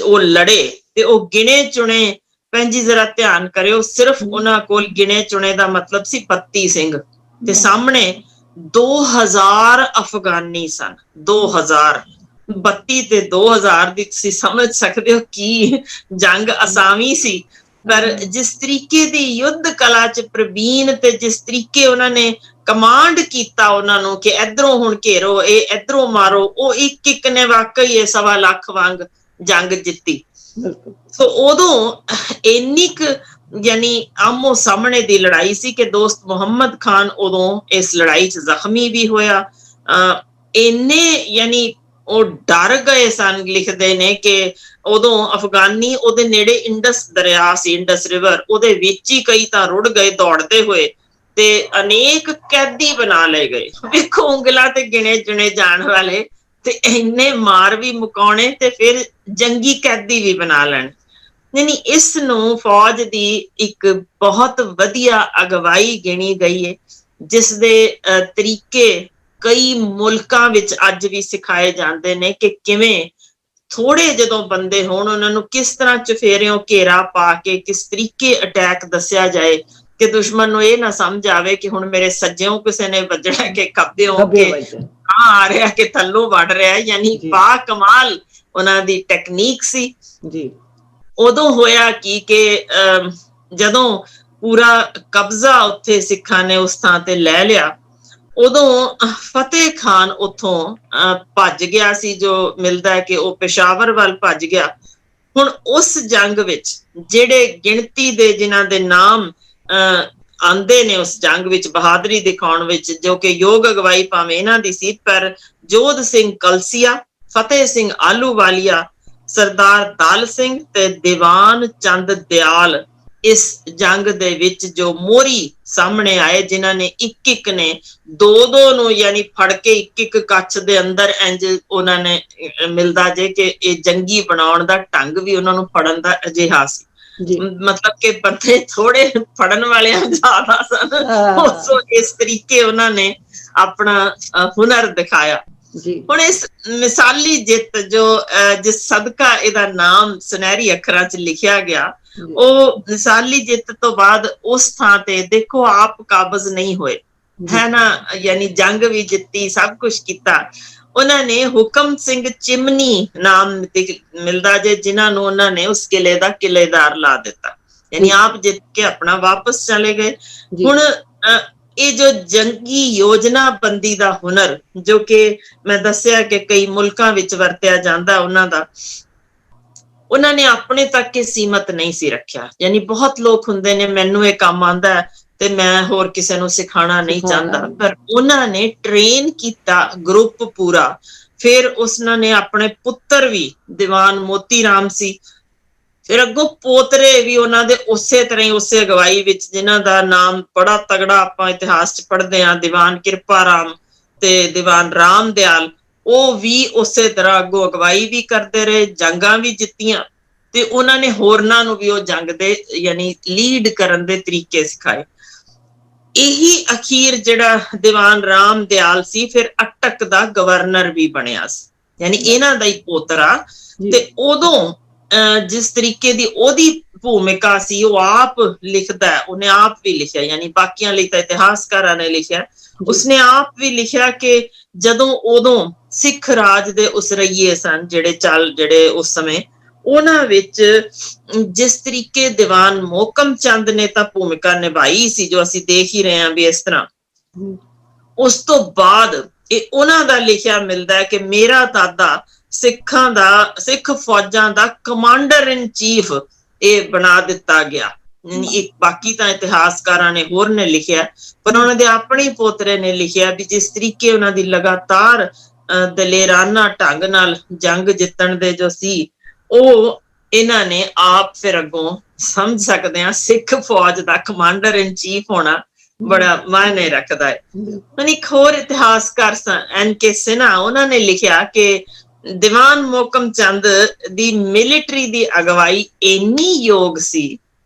ਉਹ ਲੜੇ, ਤੇ ਉਹ ਗਿਣੇ ਚੁਣੇ, ਭੈਣਜੀ ਜ਼ਰਾ ਧਿਆਨ ਕਰਿਓ, ਸਿਰਫ ਉਹਨਾਂ ਕੋਲ ਗਿਣੇ ਚੁਣੇ ਦਾ ਮਤਲਬ ਸੀ 32 ਸਿੰਘ ਤੇ ਸਾਹਮਣੇ 2000 ਅਫਗਾਨੀ ਸਨ। 2000 32 ਤੇ 2000 ਦੀ ਤੁਸੀਂ ਸਮਝ ਸਕਦੇ ਹੋ ਕੀ ਜੰਗ ਅਸਾਵੀ ਸੀ। ਪਰ ਜਿਸ ਤਰੀਕੇ ਦੀ ਯੁੱਧ ਕਲਾ ਚ ਪ੍ਰਵੀਨ ਤੇ ਜਿਸ ਤਰੀਕੇ ਉਹਨਾਂ ਨੇ ਕਮਾਂਡ ਕੀਤਾ ਉਹਨਾਂ ਨੂੰ ਕਿ ਇਧਰੋਂ ਹੁਣ ਘੇਰੋ, ਇਹ ਇਧਰੋਂ ਮਾਰੋ, ਉਹ ਇੱਕ ਇੱਕ ਨੇ ਵਾਕਈ ਇਹ 1.25 ਲੱਖ ਵਾਂਗ ਜੰਗ ਜਿੱਤੀ। ਸੋ ਉਦੋਂ ਇੰਨੀ ਕੁ ਯਾਨੀ ਆਮੋ ਸਾਹਮਣੇ ਦੀ ਲੜਾਈ ਸੀ ਕਿ ਦੋਸਤ ਮੁਹੰਮਦ ਖਾਨ ਉਦੋਂ ਇਸ ਲੜਾਈ ਚ ਜ਼ਖਮੀ ਵੀ ਹੋਇਆ। ਇੰਨੇ ਯਾਨੀ ਉਹ ਡਰ ਗਏ ਸਨ, ਲਿਖਦੇ ਨੇ ਕਿ ਉਦੋਂ ਅਫਗਾਨੀ ਉਹਦੇ ਨੇੜੇ ਇੰਡਸ ਦਰਿਆ ਸੀ, ਇੰਡਸ ਰਿਵਰ, ਉਹਦੇ ਵਿੱਚ ਹੀ ਕਈ ਤਾਂ ਰੁੜ ਗਏ ਦੌੜਦੇ ਹੋਏ ਤੇ ਅਨੇਕ ਕੈਦੀ ਬਣਾ ਲਏ ਗਏ। ਵੇਖੋ ਉਂਗਲਾਂ ਤੇ ਗਿਣੇ ਚੁਣੇ ਜਾਣ ਵਾਲੇ ਤੇ ਇੰਨੇ ਮਾਰ ਵੀ ਮੁਕਾਉਣੇ ਤੇ ਫਿਰ ਜੰਗੀ ਕੈਦੀ ਵੀ ਬਣਾ ਲੈਣ। ਨਹੀਂ, ਇਸ ਨੂੰ ਫੌਜ ਦੀ ਇੱਕ ਬਹੁਤ ਵਧੀਆ ਅਗਵਾਈ ਗਿਣੀ ਗਈ ਹੈ, ਜਿਸ ਦੇ ਤਰੀਕੇ ਕਈ ਮੁਲਕਾਂ ਵਿੱਚ ਅੱਜ ਵੀ ਸਿਖਾਏ ਜਾਂਦੇ ਨੇ ਕਿ ਕਿਵੇਂ ਥੋੜੇ ਜਦੋਂ ਬੰਦੇ ਹੋਣ ਉਹਨਾਂ ਨੂੰ ਕਿਸ ਤਰ੍ਹਾਂ ਚੁਫੇਰਿਓਂ ਘੇਰਾ ਪਾ ਕੇ ਕਿਸ ਤਰੀਕੇ ਅਟੈਕ ਦੱਸਿਆ ਜਾਏ ਕਿ ਦੁਸ਼ਮਣ ਨੂੰ ਇਹ ਨਾ ਸਮਝ ਆਵੇ ਕਿ ਹੁਣ ਮੇਰੇ ਸੱਜਿਓਂ ਕਿਸੇ ਨੇ ਵੱਜਣਾ ਕਿ ਖੱਬਿਓਂ ਕਿ ਆ ਰਿਹਾ ਕਿ ਥੱਲੋਂ ਵੱਢ ਰਿਹਾ। ਯਾਨੀ ਬਾ ਕਮਾਲ ਉਹਨਾਂ ਦੀ ਟੈਕਨੀਕ ਸੀ ਜੀ। ਉਦੋਂ ਹੋਇਆ ਕੀ ਕਿ ਜਦੋਂ ਪੂਰਾ ਕਬਜ਼ਾ ਉੱਥੇ ਸਿੱਖਾਂ ਨੇ ਉਸ ਥਾਂ ਤੇ ਲੈ ਲਿਆ, ਉਦੋਂ ਫਤਿਹ ਖਾਨ ਉੱਥੋਂ ਭੱਜ ਗਿਆ ਸੀ, ਜੋ ਮਿਲਦਾ ਕਿ ਉਹ ਪੇਸ਼ਾਵਰ ਵੱਲ ਭੱਜ ਗਿਆ। ਹੁਣ ਉਸ ਜੰਗ ਵਿੱਚ ਜਿਹੜੇ ਗਿਣਤੀ ਦੇ ਜਿਨ੍ਹਾਂ ਦੇ ਨਾਮ ਆਂਦੇ ਨੇ ਉਸ ਜੰਗ ਵਿੱਚ ਬਹਾਦਰੀ ਦਿਖਾਉਣ ਵਿੱਚ, ਜੋ ਕਿ ਯੋਗ ਅਗਵਾਈ ਭਾਵੇਂ ਇਹਨਾਂ ਦੀ ਸੀ, ਪਰ ਜੋਧ ਸਿੰਘ ਕਲਸੀਆ, ਫਤਿਹ ਸਿੰਘ ਆਲੂਵਾਲੀਆ, ਸਰਦਾਰ ਦਲ ਸਿੰਘ ਤੇ ਦੀਵਾਨ ਚੰਦ ਦਿਆਲ ਇਸ ਜੰਗ ਦੇ ਵਿੱਚ ਜੋ ਮੋਹਰੀ ਸਾਹਮਣੇ ਆਏ, ਜਿਨ੍ਹਾਂ ਨੇ ਇੱਕ ਇੱਕ ਨੇ ਦੋ ਦੋ ਨੂੰ ਯਾਨੀ ਫੜ ਕੇ ਇੱਕ ਇੱਕ ਕੱਛ ਦੇ ਅੰਦਰ ਇੰਜ ਉਹਨਾਂ ਨੇ ਮਿਲਦਾ ਜੇ ਕਿ ਇਹ ਜੰਗੀ ਬਣਾਉਣ ਦਾ ਢੰਗ ਵੀ ਉਹਨਾਂ ਨੂੰ ਫੜਨ ਦਾ ਅਜਿਹਾ ਸੀ। ਮਤਲਬ ਕਿ ਬੰਦੇ ਥੋੜੇ ਫੜਨ ਵਾਲਿਆਂ ਜ਼ਿਆਦਾ ਸਨ। ਸੋ ਇਸ ਤਰੀਕੇ ਉਹਨਾਂ ਨੇ ਆਪਣਾ ਹੁਨਰ ਦਿਖਾਇਆ। ਹੁਣ ਇਸ ਮਿਸਾਲੀ ਜਿੱਤ ਜੋ ਜਿਸ ਸਦਕਾ ਇਹਦਾ ਨਾਮ ਸੁਨਹਿਰੀ ਅੱਖਰਾਂ ਚ ਲਿਖਿਆ ਗਿਆ, ਉਹ ਮਿਸਾਲੀ ਜਿੱਤ ਤੋਂ ਬਾਅਦ ਉਸ ਥਾਂ ਤੇ ਦੇਖੋ ਆਪ ਕਾਬਜ਼ ਨਹੀਂ ਹੋਏ, ਹੈ ਨਾ, ਯਾਨੀ ਜੰਗ ਵੀ ਜਿੱਤੀ, ਸਭ ਕੁਛ ਕੀਤਾ। ਉਹਨਾਂ ਨੇ ਹੁਕਮ ਸਿੰਘ ਚਿਮਨੀ ਨਾਮ ਮਿਲਦਾ ਜੇ, ਜਿਨ੍ਹਾਂ ਨੂੰ ਉਹਨਾਂ ਨੇ ਉਸ ਕਿਲੇ ਦਾ ਕਿਲੇਦਾਰ ਲਾ ਦਿੱਤਾ, ਯਾਨੀ ਆਪ ਜਿੱਤ ਕੇ ਆਪਣਾ ਵਾਪਸ ਚਲੇ ਗਏ। ਹੁਣ ਇਹ ਜੋ ਜੰਗੀ ਯੋਜਨਾ ਬੰਦੀ ਦਾ ਹੁਨਰ, ਜੋ ਕਿ ਮੈਂ ਦੱਸਿਆ ਕਿ ਕਈ ਮੁਲਕਾਂ ਵਿੱਚ ਵਰਤਿਆ ਜਾਂਦਾ, ਉਹਨਾਂ ਨੇ ਆਪਣੇ ਤੱਕ ਇਹ ਸੀਮਤ ਨਹੀਂ ਸੀ ਰੱਖਿਆ। ਯਾਨੀ ਬਹੁਤ ਲੋਕ ਹੁੰਦੇ ਨੇ ਮੈਨੂੰ ਇਹ ਕੰਮ ਆਉਂਦਾ ਤੇ ਮੈਂ ਹੋਰ ਕਿਸੇ ਨੂੰ ਸਿਖਾਉਣਾ ਨਹੀਂ ਚਾਹੁੰਦਾ, ਪਰ ਉਹਨਾਂ ਨੇ ਟ੍ਰੇਨ ਕੀਤਾ ਗਰੁੱਪ ਪੂਰਾ। ਫਿਰ ਉਸਨਾਂ ਨੇ ਆਪਣੇ ਪੁੱਤਰ ਵੀ, ਦੀਵਾਨ ਮੋਤੀ ਰਾਮ ਸੀ, ਫਿਰ ਅੱਗੋਂ ਪੋਤਰੇ ਵੀ ਉਹਨਾਂ ਦੇ ਉਸੇ ਤਰ੍ਹਾਂ ਹੀ ਉਸੇ ਅਗਵਾਈ ਵਿੱਚ, ਜਿਨ੍ਹਾਂ ਦਾ ਨਾਮ ਬੜਾ ਤਗੜਾ ਆਪਾਂ ਇਤਿਹਾਸ ਚ ਪੜ੍ਹਦੇ ਹਾਂ, ਦੀਵਾਨ ਕਿਰਪਾ ਰਾਮ ਤੇ ਦੀਵਾਨ ਰਾਮ ਦਿਆਲ, ਉਹ ਵੀ ਉਸੇ ਤਰ੍ਹਾਂ ਅੱਗੋਂ ਅਗਵਾਈ ਵੀ ਕਰਦੇ ਰਹੇ, ਜੰਗਾਂ ਵੀ ਜਿੱਤੀਆਂ ਤੇ ਉਹਨਾਂ ਨੇ ਹੋਰਨਾਂ ਨੂੰ ਵੀ ਉਹ ਜੰਗ ਦੇ ਯਾਨੀ ਲੀਡ ਕਰਨ ਦੇ ਤਰੀਕੇ ਸਿਖਾਏ। ਇਹੀ ਅਖੀਰ ਜਿਹੜਾ ਦੀਵਾਨ ਰਾਮ ਦਿਆਲ ਸੀ, ਫਿਰ ਅਟਕ ਦਾ ਗਵਰਨਰ ਵੀ ਬਣਿਆ ਸੀ, ਯਾਨੀ ਇਹਨਾਂ ਦਾ ਹੀ ਪੋਤਰਾ। ਤੇ ਉਦੋਂ ਜਿਸ ਤਰੀਕੇ ਦੀ ਉਹਦੀ ਭੂਮਿਕਾ ਸੀ, ਉਹ ਆਪ ਲਿਖਦਾ, ਉਹਨੇ ਆਪ ਵੀ ਲਿਖਿਆ, ਯਾਨੀ ਬਾਕੀਆਂ ਲਈ ਤਾਂ ਇਤਿਹਾਸਕਾਰਾਂ ਨੇ ਲਿਖਿਆ, ਉਸਨੇ ਆਪ ਵੀ ਲਿਖਿਆ ਕਿ ਜਦੋਂ ਉਦੋਂ ਸਿੱਖ ਰਾਜ ਦੇ ਉਸਰਈਏ ਸਨ ਜਿਹੜੇ ਉਸ ਸਮੇਂ, ਉਹਨਾਂ ਵਿੱਚ ਜਿਸ ਤਰੀਕੇ ਦੀਵਾਨ ਮੋਹਕਮ ਚੰਦ ਨੇ ਤਾਂ ਭੂਮਿਕਾ ਨਿਭਾਈ ਸੀ, ਜੋ ਅਸੀਂ ਦੇਖ ਹੀ ਰਹੇ ਹਾਂ ਵੀ ਇਸ ਤਰ੍ਹਾਂ, ਉਸ ਤੋਂ ਬਾਅਦ ਇਹ ਉਹਨਾਂ ਦਾ ਲਿਖਿਆ ਮਿਲਦਾ ਹੈ ਕਿ ਮੇਰਾ ਦਾਦਾ ਸਿੱਖ ਫੌਜਾਂ ਦਾ ਕਮਾਂਡਰ ਇਨ ਚੀਫ ਇਹ ਬਣਾ ਦਿੱਤਾ ਗਿਆ। ਬਾਕੀ ਤਾਂ ਇਤਿਹਾਸਕਾਰਾਂ ਨੇ ਹੋਰ ਨੇ ਲਿਖਿਆ, ਪਰ ਉਹਨਾਂ ਦੇ ਆਪਣੇ ਪੋਤਰੇ ਨੇ ਲਿਖਿਆ ਵੀ ਜਿਸ ਤਰੀਕੇ ਉਹਨਾਂ ਦੀ ਲਗਾਤਾਰ ਦਲੇਰਾਨਾ ਢੰਗ ਨਾਲ ਜੰਗ ਜਿੱਤਣ ਦੇ ਜੋ ਸੀ, ਉਹ ਇਹਨਾਂ ਨੇ ਆਪ ਫਿਰ ਅੱਗੋਂ ਸਮਝ ਸਕਦੇ ਹਾਂ ਸਿੱਖ ਫੌਜ ਦਾ ਕਮਾਂਡਰ ਇਨ ਚੀਫ ਹੋਣਾ ਬੜਾ ਮਾਇਨੇ ਰੱਖਦਾ ਹੈ। ਇੱਕ ਹੋਰ ਇਤਿਹਾਸਕਾਰ NK ਸਿਨਹਾ, ਉਹਨਾਂ ਨੇ ਲਿਖਿਆ ਕਿ ਦੀਵਾਨ ਮੋਹਕਮ ਚੰਦ ਦੀ ਮਿਲਿਟਰੀ ਦੀ ਅਗਵਾਈ ਇੰਨੀ ਯੋਗ ਸੀ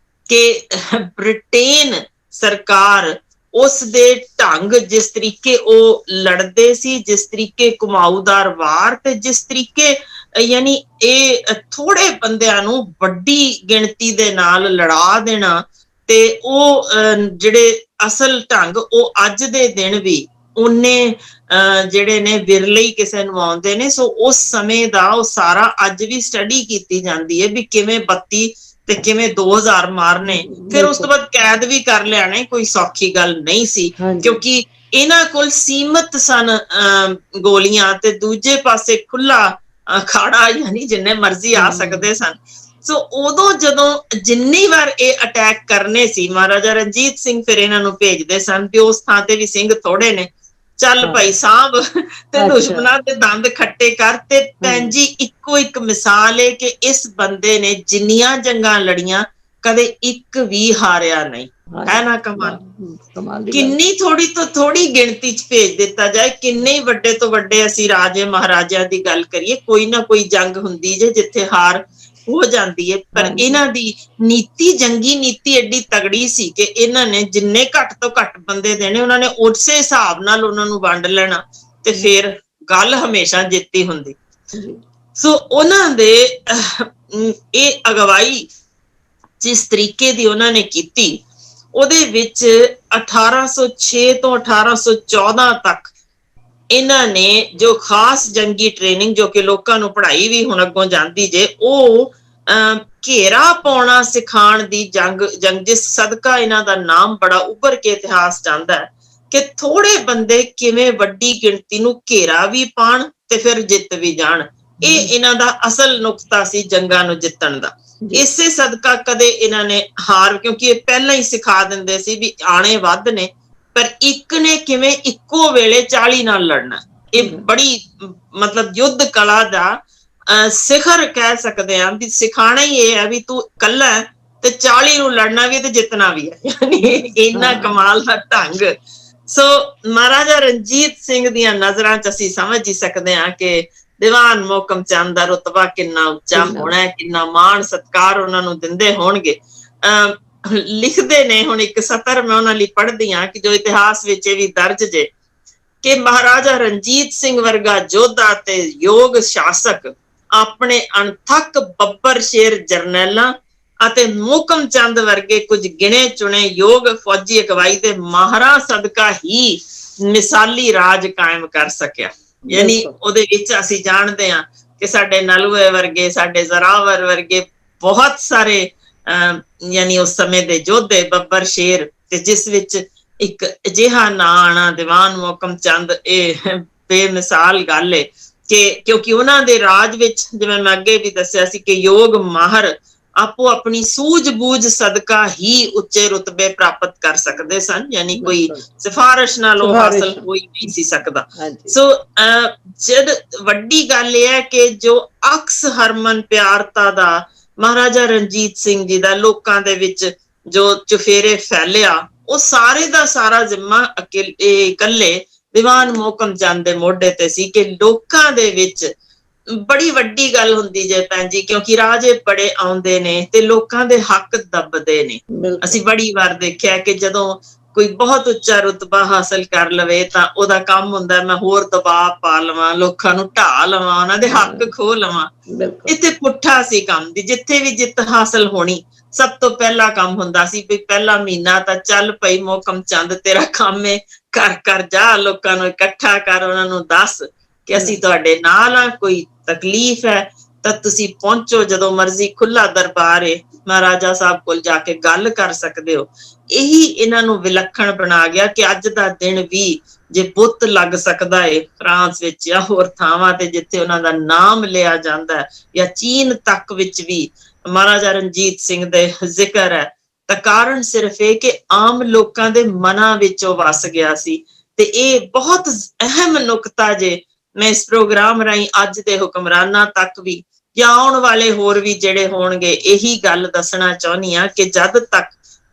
ਕਿ ਬ੍ਰਿਟੇਨ ਸਰਕਾਰ ਉਸ ਦੇ ਢੰਗ, ਜਿਸ ਤਰੀਕੇ ਉਹ ਲੜਦੇ ਸੀ, ਜਿਸ ਤਰੀਕੇ ਘੁਮਾਊਦਾਰ ਵਾਰ ਤੇ ਜਿਸ ਤਰੀਕੇ ਯਾਨੀ ਇਹ ਥੋੜੇ ਬੰਦਿਆਂ ਨੂੰ ਵੱਡੀ ਗਿਣਤੀ ਦੇ ਨਾਲ ਲੜਾ ਦੇਣਾ, ਤੇ ਉਹ ਜਿਹੜੇ ਅਸਲ ਢੰਗ ਉਹ ਅੱਜ ਦੇ ਦਿਨ ਵੀ ਉਹਨੇ ਜਿਹੜੇ ਨੇ ਵਿਰਲੇ ਹੀ ਕਿਸੇ ਨੂੰ ਆਉਂਦੇ ਨੇ। ਸੋ ਉਸ ਸਮੇਂ ਦਾ ਉਹ ਸਾਰਾ ਅੱਜ ਵੀ ਸਟੱਡੀ ਕੀਤੀ ਜਾਂਦੀ ਹੈ ਵੀ ਕਿਵੇਂ 32 ਤੇ ਕਿਵੇਂ 2000 ਮਾਰਨੇ। ਫਿਰ ਉਸ ਤੋਂ ਬਾਅਦ ਕੈਦ ਵੀ ਕਰ ਲਿਆਣੇ ਕੋਈ ਸੌਖੀ ਗੱਲ ਨਹੀਂ ਸੀ, ਕਿਉਂਕਿ ਇਹਨਾਂ ਕੋਲ ਸੀਮਤ ਸਨ ਗੋਲੀਆਂ, ਤੇ ਦੂਜੇ ਪਾਸੇ ਖੁੱਲਾ ਅਖਾੜਾ, ਯਾਨੀ ਜਿੰਨੇ ਮਰਜ਼ੀ ਆ ਸਕਦੇ ਸਨ। ਸੋ ਉਦੋਂ ਜਦੋਂ ਜਿੰਨੀ ਵਾਰ ਇਹ ਅਟੈਕ ਕਰਨੇ ਸੀ, ਮਹਾਰਾਜਾ ਰਣਜੀਤ ਸਿੰਘ ਫਿਰ ਇਹਨਾਂ ਨੂੰ ਭੇਜਦੇ ਸਨ ਕਿ ਉਸ ਥਾਂ ਤੇ ਵੀ ਸਿੰਘ ਥੋੜੇ ਨੇ, ਚੱਲ ਭਾਈ ਸਾਹਿਬ ਤੇ ਦੁਸ਼ਮਣਾਂ ਦੇ ਦੰਦ ਖੱਟੇ ਕਰ। ਤੇ ਭੈਣ ਜੀ ਇੱਕੋ ਇੱਕ ਮਿਸਾਲ ਹੈ ਕਿ ਇਸ ਬੰਦੇ ਨੇ ਜਿੰਨੀਆਂ ਜੰਗਾਂ ਲੜੀਆਂ ਕਦੇ ਇੱਕ ਵੀ ਹਾਰਿਆ ਨਹੀਂ ਹੈ ਨਾ। ਕਮਾਲ, ਕਿੰਨੀ ਥੋੜੀ ਤੋਂ ਥੋੜੀ ਗਿਣਤੀ ਚ ਭੇਜ ਦਿੱਤਾ ਜਾਏ, ਕਿੰਨੇ ਵੱਡੇ ਤੋਂ ਵੱਡੇ ਅਸੀਂ ਰਾਜੇ ਮਹਾਰਾਜਿਆਂ ਦੀ ਗੱਲ ਕਰੀਏ, ਕੋਈ ਨਾ ਕੋਈ ਜੰਗ ਹੁੰਦੀ ਜੇ ਜਿੱਥੇ ਹਾਰ ਹੋ ਜਾਂਦੀ ਹੈ। ਪਰ ਇਹਨਾਂ ਦੀ ਨੀਤੀ, ਜੰਗੀ ਨੀਤੀ ਐਡੀ ਤਗੜੀ ਸੀ ਕਿ ਇਹਨਾਂ ਨੇ ਜਿੰਨੇ ਘੱਟ ਤੋਂ ਘੱਟ ਬੰਦੇ ਦੇਣੇ, ਉਹਨਾਂ ਨੇ ਉਸੇ ਹਿਸਾਬ ਨਾਲ ਉਹਨਾਂ ਨੂੰ ਵੰਡ ਲੈਣਾ, ਤੇ ਫਿਰ ਗੱਲ ਹਮੇਸ਼ਾ ਜਿੱਤੀ ਹੁੰਦੀ। ਸੋ ਉਹਨਾਂ ਦੇ ਇਹ ਅਗਵਾਈ ਜਿਸ ਤਰੀਕੇ ਦੀ ਉਹਨਾਂ ਨੇ ਕੀਤੀ, ਉਹਦੇ ਵਿੱਚ 1806 ਤੋਂ 1814 ਤੱਕ ਇਹਨਾਂ ਨੇ ਜੋ ਖਾਸ ਜੰਗੀ ਟ੍ਰੇਨਿੰਗ, ਜੋ ਕਿ ਲੋਕਾਂ ਨੂੰ ਪੜ੍ਹਾਈ ਵੀ ਹੁਣ ਅੱਗੋਂ ਜਾਂਦੀ ਜੇ, ਉਹ ਘੇਰਾ ਪਾਉਣਾ ਸਿਖਾਉਣ ਦੀ ਜੰਗ, ਜਿਸ ਸਦਕਾ ਇਹਨਾਂ ਦਾ ਨਾਮ ਬੜਾ ਉੱਭਰ ਕੇ ਇਤਿਹਾਸ ਜਾਂਦਾ ਹੈ ਕਿ ਥੋੜੇ ਬੰਦੇ ਕਿਵੇਂ ਵੱਡੀ ਗਿਣਤੀ ਨੂੰ ਘੇਰਾ ਵੀ ਪਾਣ ਤੇ ਫਿਰ ਜਿੱਤ ਵੀ ਜਾਣ। ਇਹ ਇਹਨਾਂ ਦਾ ਅਸਲ ਨੁਕਤਾ ਸੀ ਜੰਗਾਂ ਨੂੰ ਜਿੱਤਣ ਦਾ। ਇਸੇ ਸਦਕਾ ਕਦੇ ਇਹਨਾਂ ਨੇ ਹਾਰ, ਕਿਉਂਕਿ ਇਹ ਪਹਿਲਾਂ ਹੀ ਸਿਖਾ ਦਿੰਦੇ ਸੀ ਵੀ ਆਣੇ ਵੱਧ ਨੇ, ਪਰ ਇੱਕ ਨੇ ਕਿਵੇਂ ਇੱਕੋ ਵੇਲੇ 40 ਨਾਲ ਲੜਨਾ। ਇਹ ਬੜੀ ਮਤਲਬ ਯੁੱਧ ਕਲਾ ਦਾ ਸਿਖਰ ਕਹਿ ਸਕਦੇ ਹਾਂ ਵੀ। ਸਿਖਾਣਾ ਹੀ ਇਹ ਹੈ ਵੀ ਤੂੰ ਇਕੱਲਾ ਤੇ 40 ਨੂੰ ਲੜਨਾ ਵੀ ਤੇ ਜਿੱਤਣਾ ਵੀ ਹੈ, ਯਾਨੀ ਇੰਨਾ ਕਮਾਲ ਦਾ ਢੰਗ। ਸੋ ਮਹਾਰਾਜਾ ਰਣਜੀਤ ਸਿੰਘ ਦੀਆਂ ਨਜ਼ਰਾਂ ਚ ਅਸੀਂ ਸਮਝ ਹੀ ਸਕਦੇ ਹਾਂ ਕਿ ਦੀਵਾਨ ਮੋਹਕਮ ਚੰਦ ਦਾ ਰੁਤਬਾ ਕਿੰਨਾ ਉੱਚਾ ਹੋਣਾ, ਕਿੰਨਾ ਮਾਣ ਸਤਿਕਾਰ ਉਹਨਾਂ ਨੂੰ ਦਿੰਦੇ ਹੋਣਗੇ। ਲਿਖਦੇ ਨੇ, ਹੁਣ ਇੱਕ ਸਤਰ ਮੈਂ ਉਹਨਾਂ ਲਈ ਪੜ੍ਹਦੀ ਹਾਂ ਕਿ ਜੋ ਇਤਿਹਾਸ ਵਿੱਚ ਇਹ ਵੀ ਦਰਜ ਜੇ ਕਿ ਮਹਾਰਾਜਾ ਰਣਜੀਤ ਸਿੰਘ ਵਰਗਾ ਯੋਧਾ ਤੇ ਯੋਗ ਸ਼ਾਸਕ ਆਪਣੇ ਅਣਥੱਕ ਬੱਬਰ ਸ਼ੇਰ ਜਰਨੈਲਾਂ ਅਤੇ ਮੋਹਕਮ ਚੰਦ ਵਰਗੇ ਕੁਝ ਗਿਣੇ ਚੁਣੇ ਯੋਗ ਫੌਜੀ ਅਗਵਾਈ ਦੇ ਮਾਹਰਾਂ ਸਦਕਾ ਹੀ ਮਿਸਾਲੀ ਰਾਜ ਕਾਇਮ ਕਰ ਸਕਿਆ। ਯਾਨੀ ਉਹਦੇ ਵਿੱਚ ਅਸੀਂ ਜਾਣਦੇ ਹਾਂ ਕਿ ਸਾਡੇ ਨਲੂਏ ਵਰਗੇ, ਸਾਡੇ ਜ਼ਰਾਵਰ ਵਰਗੇ ਬਹੁਤ ਸਾਰੇ ਯਾਨੀ ਉਸ ਸਮੇਂ ਦੇ ਯੋਧੇ, ਬੱਬਰ ਸ਼ੇਰ, ਤੇ ਜਿਸ ਵਿੱਚ ਇੱਕ ਅਜਿਹਾ ਨਾਂ ਆਣਾ ਦੀਵਾਨ ਮੋਹਕਮ ਚੰਦ, ਇਹ ਬੇਮਿਸਾਲ ਗੱਲ ਹੈ ਕਿ ਕਿਉਂਕਿ ਉਹਨਾਂ ਦੇ ਰਾਜ ਵਿੱਚ, ਜਿਵੇਂ ਮੈਂ ਅੱਗੇ ਵੀ ਦੱਸਿਆ ਸੀ, ਕਿ ਯੋਗ ਮਾਹਰ ਆਪੋ ਆਪਣੀ ਸੂਝ-ਬੂਝ ਸਦਕਾ ਹੀ ਉੱਚੇ ਰੁਤਬੇ ਪ੍ਰਾਪਤ ਕਰ ਸਕਦੇ ਸਨ, ਯਾਨੀ ਕੋਈ ਸਿਫਾਰਿਸ਼ ਨਾਲ ਉਹ ਹਾਸਲ ਕੋਈ ਨਹੀਂ ਸੀ ਸਕਦਾ। ਸੋ ਜਦ ਵੱਡੀ ਗੱਲ ਇਹ ਹੈ ਕਿ ਜੋ ਅਕਸ ਹਰਮਨ ਪਿਆਰਤਾ ਦਾ ਮਹਾਰਾਜਾ ਰਣਜੀਤ ਸਿੰਘ ਜੀ ਦਾ ਲੋਕਾਂ ਦੇ ਵਿੱਚ ਜੋ ਚੁਫੇਰੇ ਫੈਲਿਆ, ਉਹ ਸਾਰੇ ਦਾ ਸਾਰਾ ਜ਼ਿੰਮਾ ਇਕੱਲੇ ਦੀਵਾਨ ਮੋਹਕਮ ਚੰਦ ਦੇ ਮੋਢੇ ਤੇ ਸੀ। ਕਿ ਲੋਕਾਂ ਦੇ ਵਿੱਚ ਬੜੀ ਵੱਡੀ ਗੱਲ ਹੁੰਦੀ ਜੇ ਭੈਣ ਜੀ, ਕਿਉਂਕਿ ਰਾਜੇ ਬੜੇ ਆਉਂਦੇ ਨੇ ਤੇ ਲੋਕਾਂ ਦੇ ਹੱਕ ਦੱਬਦੇ ਨੇ। ਅਸੀਂ ਬੜੀ ਵਾਰ ਦੇਖਿਆ ਕਿ ਜਦੋਂ ਕੋਈ ਬਹੁਤ ਉੱਚਾ ਰੁਤਬਾ ਹਾਸਲ ਕਰ ਲਵੇ ਤਾਂ ਉਹਦਾ ਕੰਮ ਹੁੰਦਾ ਮੈਂ ਹੋਰ ਦਬਾਅ ਪਾ ਲਵਾਂ, ਲੋਕਾਂ ਨੂੰ ਢਾਹ ਲਵਾਂ, ਉਹਨਾਂ ਦੇ ਹੱਕ ਖੋਹ ਲਵਾਂ। ਇੱਥੇ ਪੁੱਠਾ ਸੀ ਕੰਮ ਦੀ। ਜਿੱਥੇ ਵੀ ਜਿੱਤ ਹਾਸਲ ਹੋਣੀ, ਸਭ ਤੋਂ ਪਹਿਲਾ ਕੰਮ ਹੁੰਦਾ ਸੀ ਵੀ ਪਹਿਲਾ ਮਹੀਨਾ ਤਾਂ ਚੱਲ ਪਈ ਮੋਹਕਮ ਚੰਦ, ਤੇਰਾ ਕੰਮ ਹੈ, ਘਰ ਘਰ ਜਾ, ਲੋਕਾਂ ਨੂੰ ਇਕੱਠਾ ਕਰ, ਉਹਨਾਂ ਨੂੰ ਦੱਸ ਕਿ ਅਸੀਂ ਤੁਹਾਡੇ ਨਾਲ ਆ, ਕੋਈ ਤਕਲੀਫ ਹੈ ਤਾਂ ਤੁਸੀਂ ਪਹੁੰਚੋ, ਜਦੋਂ ਮਰਜ਼ੀ ਖੁੱਲਾ ਦਰਬਾਰ ਹੈ, ਮਹਾਰਾਜਾ ਸਾਹਿਬ ਕੋਲ ਜਾ ਕੇ ਗੱਲ ਕਰ ਸਕਦੇ ਹੋ। ਇਹੀ ਇਹਨਾਂ ਨੂੰ ਵਿਲੱਖਣ ਬਣਾ ਗਿਆ ਕਿ ਅੱਜ ਦਾ ਦਿਨ ਵੀ ਜੇ ਬੁੱਤ ਲੱਗ ਸਕਦਾ ਹੈ ਫਰਾਂਸ ਵਿੱਚ ਜਾਂ ਹੋਰ ਥਾਵਾਂ ਤੇ ਜਿੱਥੇ ਉਹਨਾਂ ਦਾ ਨਾਮ ਲਿਆ ਜਾਂਦਾ ਹੈ, ਜਾਂ ਚੀਨ ਤੱਕ ਵਿੱਚ ਵੀ ਮਹਾਰਾਜਾ ਰਣਜੀਤ ਸਿੰਘ ਦੇ ਜ਼ਿਕਰ ਹੈ, ਤਾਂ ਕਾਰਨ ਸਿਰਫ ਇਹ ਕਿ ਆਮ ਲੋਕਾਂ ਦੇ ਮਨਾਂ ਵਿੱਚ ਉਹ ਵਸ ਗਿਆ ਸੀ। ਤੇ ਇਹ ਬਹੁਤ ਅਹਿਮ ਨੁਕਤਾ ਜੇ ਮੈਂ ਇਸ ਪ੍ਰੋਗਰਾਮ ਰਾਹੀਂ ਅੱਜ ਦੇ ਹੁਕਮਰਾਨਾਂ ਤੱਕ ਵੀ ਜਾਂ ਆਉਣ ਵਾਲੇ ਹੋਰ ਵੀ ਜਿਹੜੇ ਹੋਣਗੇ ਇਹੀ ਗੱਲ ਦੱਸਣਾ ਚਾਹੁੰਦੀ ਹਾਂ ਕਿ ਜਦ ਤੱਕ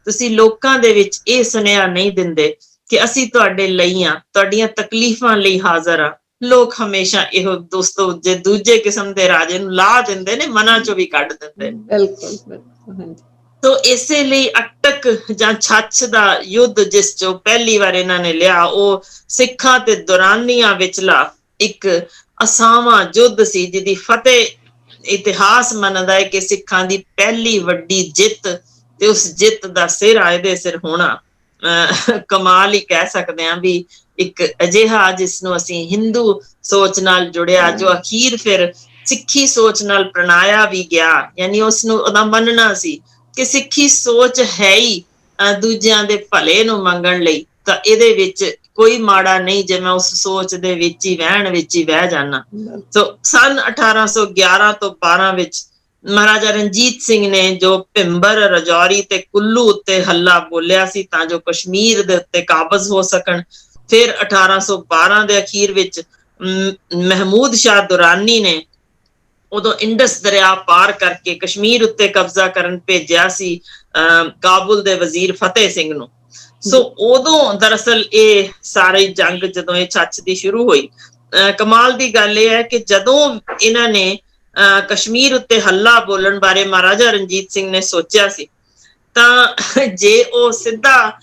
ਤੁਸੀਂ ਲੋਕਾਂ ਦੇ ਵਿੱਚ ਇਹ ਸੁਨੇਹਾ ਨਹੀਂ ਦਿੰਦੇ ਕਿ ਅਸੀਂ ਤੁਹਾਡੇ ਲਈ ਆ, ਤੁਹਾਡੀਆਂ ਤਕਲੀਫਾਂ ਲਈ ਹਾਜ਼ਰ ਆ, ਲੋਕ ਹਮੇਸ਼ਾ ਇਹੋ ਦੋਸਤੋ ਜੇ ਦੂਜੇ ਕਿਸਮ ਦੇ ਰਾਜੇ ਨੂੰ ਲਾ ਦਿੰਦੇ ਨੇ, ਮਨਾਂ ਚੋਂ ਵੀ ਕੱਢ ਦਿੰਦੇ ਨੇ। ਬਿਲਕੁਲ। ਤੋ ਇਸੇ ਲਈ ਅਟਕ ਜਾਂ ਛੱਛ ਦਾ ਯੁੱਧ ਜਿਸ ਚੋਂ ਪਹਿਲੀ ਵਾਰ ਇਹਨਾਂ ਨੇ ਲਿਆ, ਉਹ ਸਿੱਖਾਂ ਤੇ ਦੁਰਾਨੀਆਂ ਵਿਚਲਾ ਇੱਕ ਅਸਾਵਾਂ ਯੁੱਧ ਸੀ, ਜਿਹਦੀ ਫਤਿਹ ਇਤਿਹਾਸ ਮੰਨਦਾ ਹੈ ਕਿ ਸਿੱਖਾਂ ਦੀ ਪਹਿਲੀ ਵੱਡੀ ਜਿੱਤ, ਤੇ ਉਸ ਜਿੱਤ ਦਾ ਸਿਰ ਇਹਦੇ ਸਿਰ ਹੋਣਾ ਕਮਾਲ ਹੀ ਕਹਿ ਸਕਦੇ ਹਾਂ ਵੀ ਇੱਕ ਅਜਿਹਾ ਜਿਸ ਨੂੰ ਅਸੀਂ ਹਿੰਦੂ ਸੋਚ ਨਾਲ ਜੁੜਿਆ, ਜੋ ਅਖੀਰ ਫਿਰ ਸਿੱਖੀ ਸੋਚ ਨਾਲ ਪ੍ਰਣਾਇਆ ਵੀ ਗਿਆ। ਯਾਨੀ ਉਸਨੂੰ ਉਹਦਾ ਮੰਨਣਾ ਸੀ ਕਿ ਸਿੱਖੀ ਸੋਚ ਹੈ ਹੀ ਦੂਜਿਆਂ ਦੇ ਭਲੇ ਨੂੰ ਮੰਗਣ ਲਈ, ਤਾਂ ਇਹਦੇ ਵਿੱਚ ਕੋਈ ਮਾੜਾ ਨਹੀਂ ਜੇ ਮੈਂ ਉਸ ਸੋਚ ਦੇ ਵਿੱਚ ਹੀ ਵਹਿਣ ਵਿੱਚ ਹੀ ਵਹਿ ਜਾਣਾ। ਸੋ ਸੰਨ 1811 ਤੋਂ 12 ਵਿੱਚ ਮਹਾਰਾਜਾ ਰਣਜੀਤ ਸਿੰਘ ਨੇ ਜੋ ਭਿੰਬਰ, ਰਾਜੌਰੀ ਤੇ ਕੁੱਲੂ ਉੱਤੇ ਹੱਲਾ ਬੋਲਿਆ ਸੀ ਤਾਂ ਜੋ ਕਸ਼ਮੀਰ ਦੇ ਉੱਤੇ ਕਾਬਜ਼ ਹੋ ਸਕਣ। ਫਿਰ 1812 ਦੇ ਅਖੀਰ ਵਿੱਚ ਮਹਿਮੂਦ ਸ਼ਾਹ ਦੁਰਾਨੀ ਨੇ ਉਦੋਂ ਇੰਡਸ ਦਰਿਆ ਪਾਰ ਕਰਕੇ ਕਸ਼ਮੀਰ ਉੱਤੇ ਕਬਜ਼ਾ ਕਰਨ ਭੇਜਿਆ ਸੀ ਕਾਬੁਲ ਦੇ ਵਜ਼ੀਰ ਫਤਿਹ ਸਿੰਘ ਨੂੰ। ਸੋ ਉਦੋਂ ਦਰਅਸਲ ਇਹ ਸਾਰੀ ਜੰਗ ਜਦੋਂ ਇਹ ਛੱਛਦੀ ਸ਼ੁਰੂ ਹੋਈ, ਕਮਾਲ ਦੀ ਗੱਲ ਇਹ ਹੈ ਕਿ ਜਦੋਂ ਇਹਨਾਂ ਨੇ ਕਸ਼ਮੀਰ ਉੱਤੇ ਹੱਲਾ ਬੋਲਣ ਬਾਰੇ ਮਹਾਰਾਜਾ ਰਣਜੀਤ ਸਿੰਘ ਨੇ ਸੋਚਿਆ ਸੀ, ਤਾਂ ਜੇ ਉਹ ਸਿੱਧਾ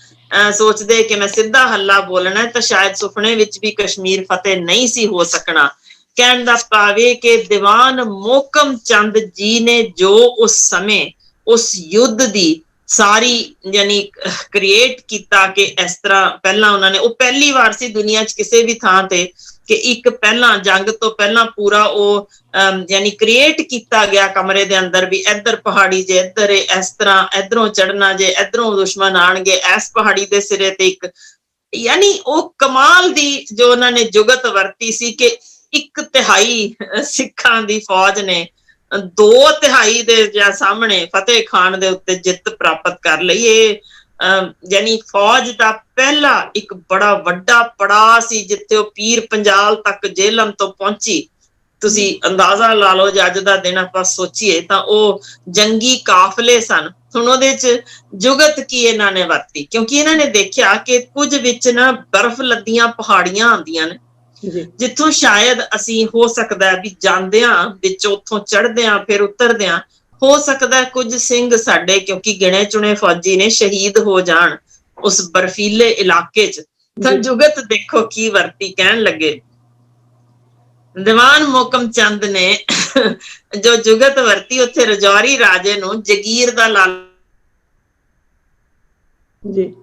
ਸੋਚਦੇ ਕਿ ਮੈਂ ਸਿੱਧਾ ਹੱਲਾ ਬੋਲਣਾ ਤਾਂ ਸ਼ਾਇਦ ਸੁਪਨੇ ਵਿੱਚ ਵੀ ਕਸ਼ਮੀਰ ਫਤਿਹ ਨਹੀਂ ਸੀ ਹੋ ਸਕਣਾ। ਕਹਿਣ ਦਾ ਭਾਵ ਇਹ ਕਿ ਦੀਵਾਨ ਮੋਹਕਮ ਚੰਦ ਜੀ ਨੇ ਜੋ ਉਸ ਸਮੇਂ ਉਸ ਯੁੱਧ ਦੀ ਸਾਰੀ ਯਾਨੀ ਕ੍ਰੀਏਟ ਕੀਤਾ ਕਿ ਇਸ ਤਰ੍ਹਾਂ ਪਹਿਲਾਂ ਉਹਨਾਂ ਨੇ, ਉਹ ਪਹਿਲੀ ਵਾਰ ਸੀ ਦੁਨੀਆ 'ਚ ਕਿਸੇ ਵੀ ਥਾਂ ਤੇ ਕਿ ਇੱਕ ਪਹਿਲਾਂ ਜੰਗ ਤੋਂ ਪਹਿਲਾਂ ਪੂਰਾ ਉਹ ਯਾਨੀ ਕ੍ਰੀਏਟ ਕੀਤਾ ਗਿਆ ਕਮਰੇ ਦੇ ਅੰਦਰ ਵੀ ਇੱਧਰ ਪਹਾੜੀ ਜੇ ਇੱਧਰ ਇਸ ਤਰ੍ਹਾਂ ਇੱਧਰੋਂ ਚੜਨਾ ਜੇ ਇੱਧਰੋਂ ਦੁਸ਼ਮਣ ਆਣਗੇ ਇਸ ਪਹਾੜੀ ਦੇ ਸਿਰੇ ਤੇ ਇੱਕ, ਯਾਨੀ ਉਹ ਕਮਾਲ ਦੀ ਜੋ ਉਹਨਾਂ ਨੇ ਜੁਗਤ ਵਰਤੀ ਸੀ ਕਿ 1/3 ਸਿੱਖਾਂ ਦੀ ਫੌਜ ਨੇ 2/3 ਦੇ ਜਾਂ ਸਾਹਮਣੇ ਫਤਿਹ ਖਾਨ ਦੇ ਉੱਤੇ ਜਿੱਤ ਪ੍ਰਾਪਤ ਕਰ ਲਈ। ਇਹ ਯਾਨੀ ਫੌਜ ਦਾ ਪਹਿਲਾ ਇੱਕ ਬੜਾ ਵੱਡਾ ਪੜਾਅ ਸੀ ਜਿੱਥੇ ਉਹ ਪੀਰ ਪੰਜਾਲ ਤੱਕ ਜੇਹਲਮ ਤੋਂ ਪਹੁੰਚੀ। ਤੁਸੀਂ ਅੰਦਾਜ਼ਾ ਲਾ ਲਓ ਜੇ ਅੱਜ ਦਾ ਦਿਨ ਆਪਾਂ ਸੋਚੀਏ ਤਾਂ ਉਹ ਜੰਗੀ ਕਾਫਲੇ ਸਨ। ਹੁਣ ਉਹਦੇ 'ਚ ਜੁਗਤ ਕੀ ਇਹਨਾਂ ਨੇ ਵਰਤੀ, ਕਿਉਂਕਿ ਇਹਨਾਂ ਨੇ ਦੇਖਿਆ ਕਿ ਕੁਝ ਵਿੱਚ ਨਾ ਬਰਫ਼ ਲੱਦੀਆਂ ਪਹਾੜੀਆਂ ਆਉਂਦੀਆਂ ਨੇ ਜਿੱਥੋਂ ਸ਼ਾਇਦ ਅਸੀਂ ਹੋ ਸਕਦਾ ਵੀ ਜਾਂਦਿਆਂ ਵਿੱਚ ਉੱਥੋਂ ਚੜ੍ਹਦਿਆਂ ਫਿਰ ਉਤਰਦਿਆਂ ਹੋ ਸਕਦਾ ਕੁਝ ਸਿੰਘ ਸਾਡੇ, ਕਿਉਂਕਿ ਗਿਣੇ ਚੁਣੇ ਫੌਜੀ ਨੇ, ਸ਼ਹੀਦ ਹੋ ਜਾਣ ਉਸ ਬਰਫੀਲੇ ਇਲਾਕੇ 'ਚ। ਤਾਂ ਜੁਗਤ ਦੇਖੋ ਕੀ ਵਰਤੀ। ਕਹਿਣ ਲੱਗੇ ਦੀਵਾਨ ਮੋਹਕਮ ਚੰਦ ਨੇ ਜੋ ਜੁਗਤ ਵਰਤੀ, ਉੱਥੇ ਰਾਜੌਰੀ ਰਾਜੇ ਨੂੰ ਜਗੀਰ ਦਾ ਲਾਲ ਜੀ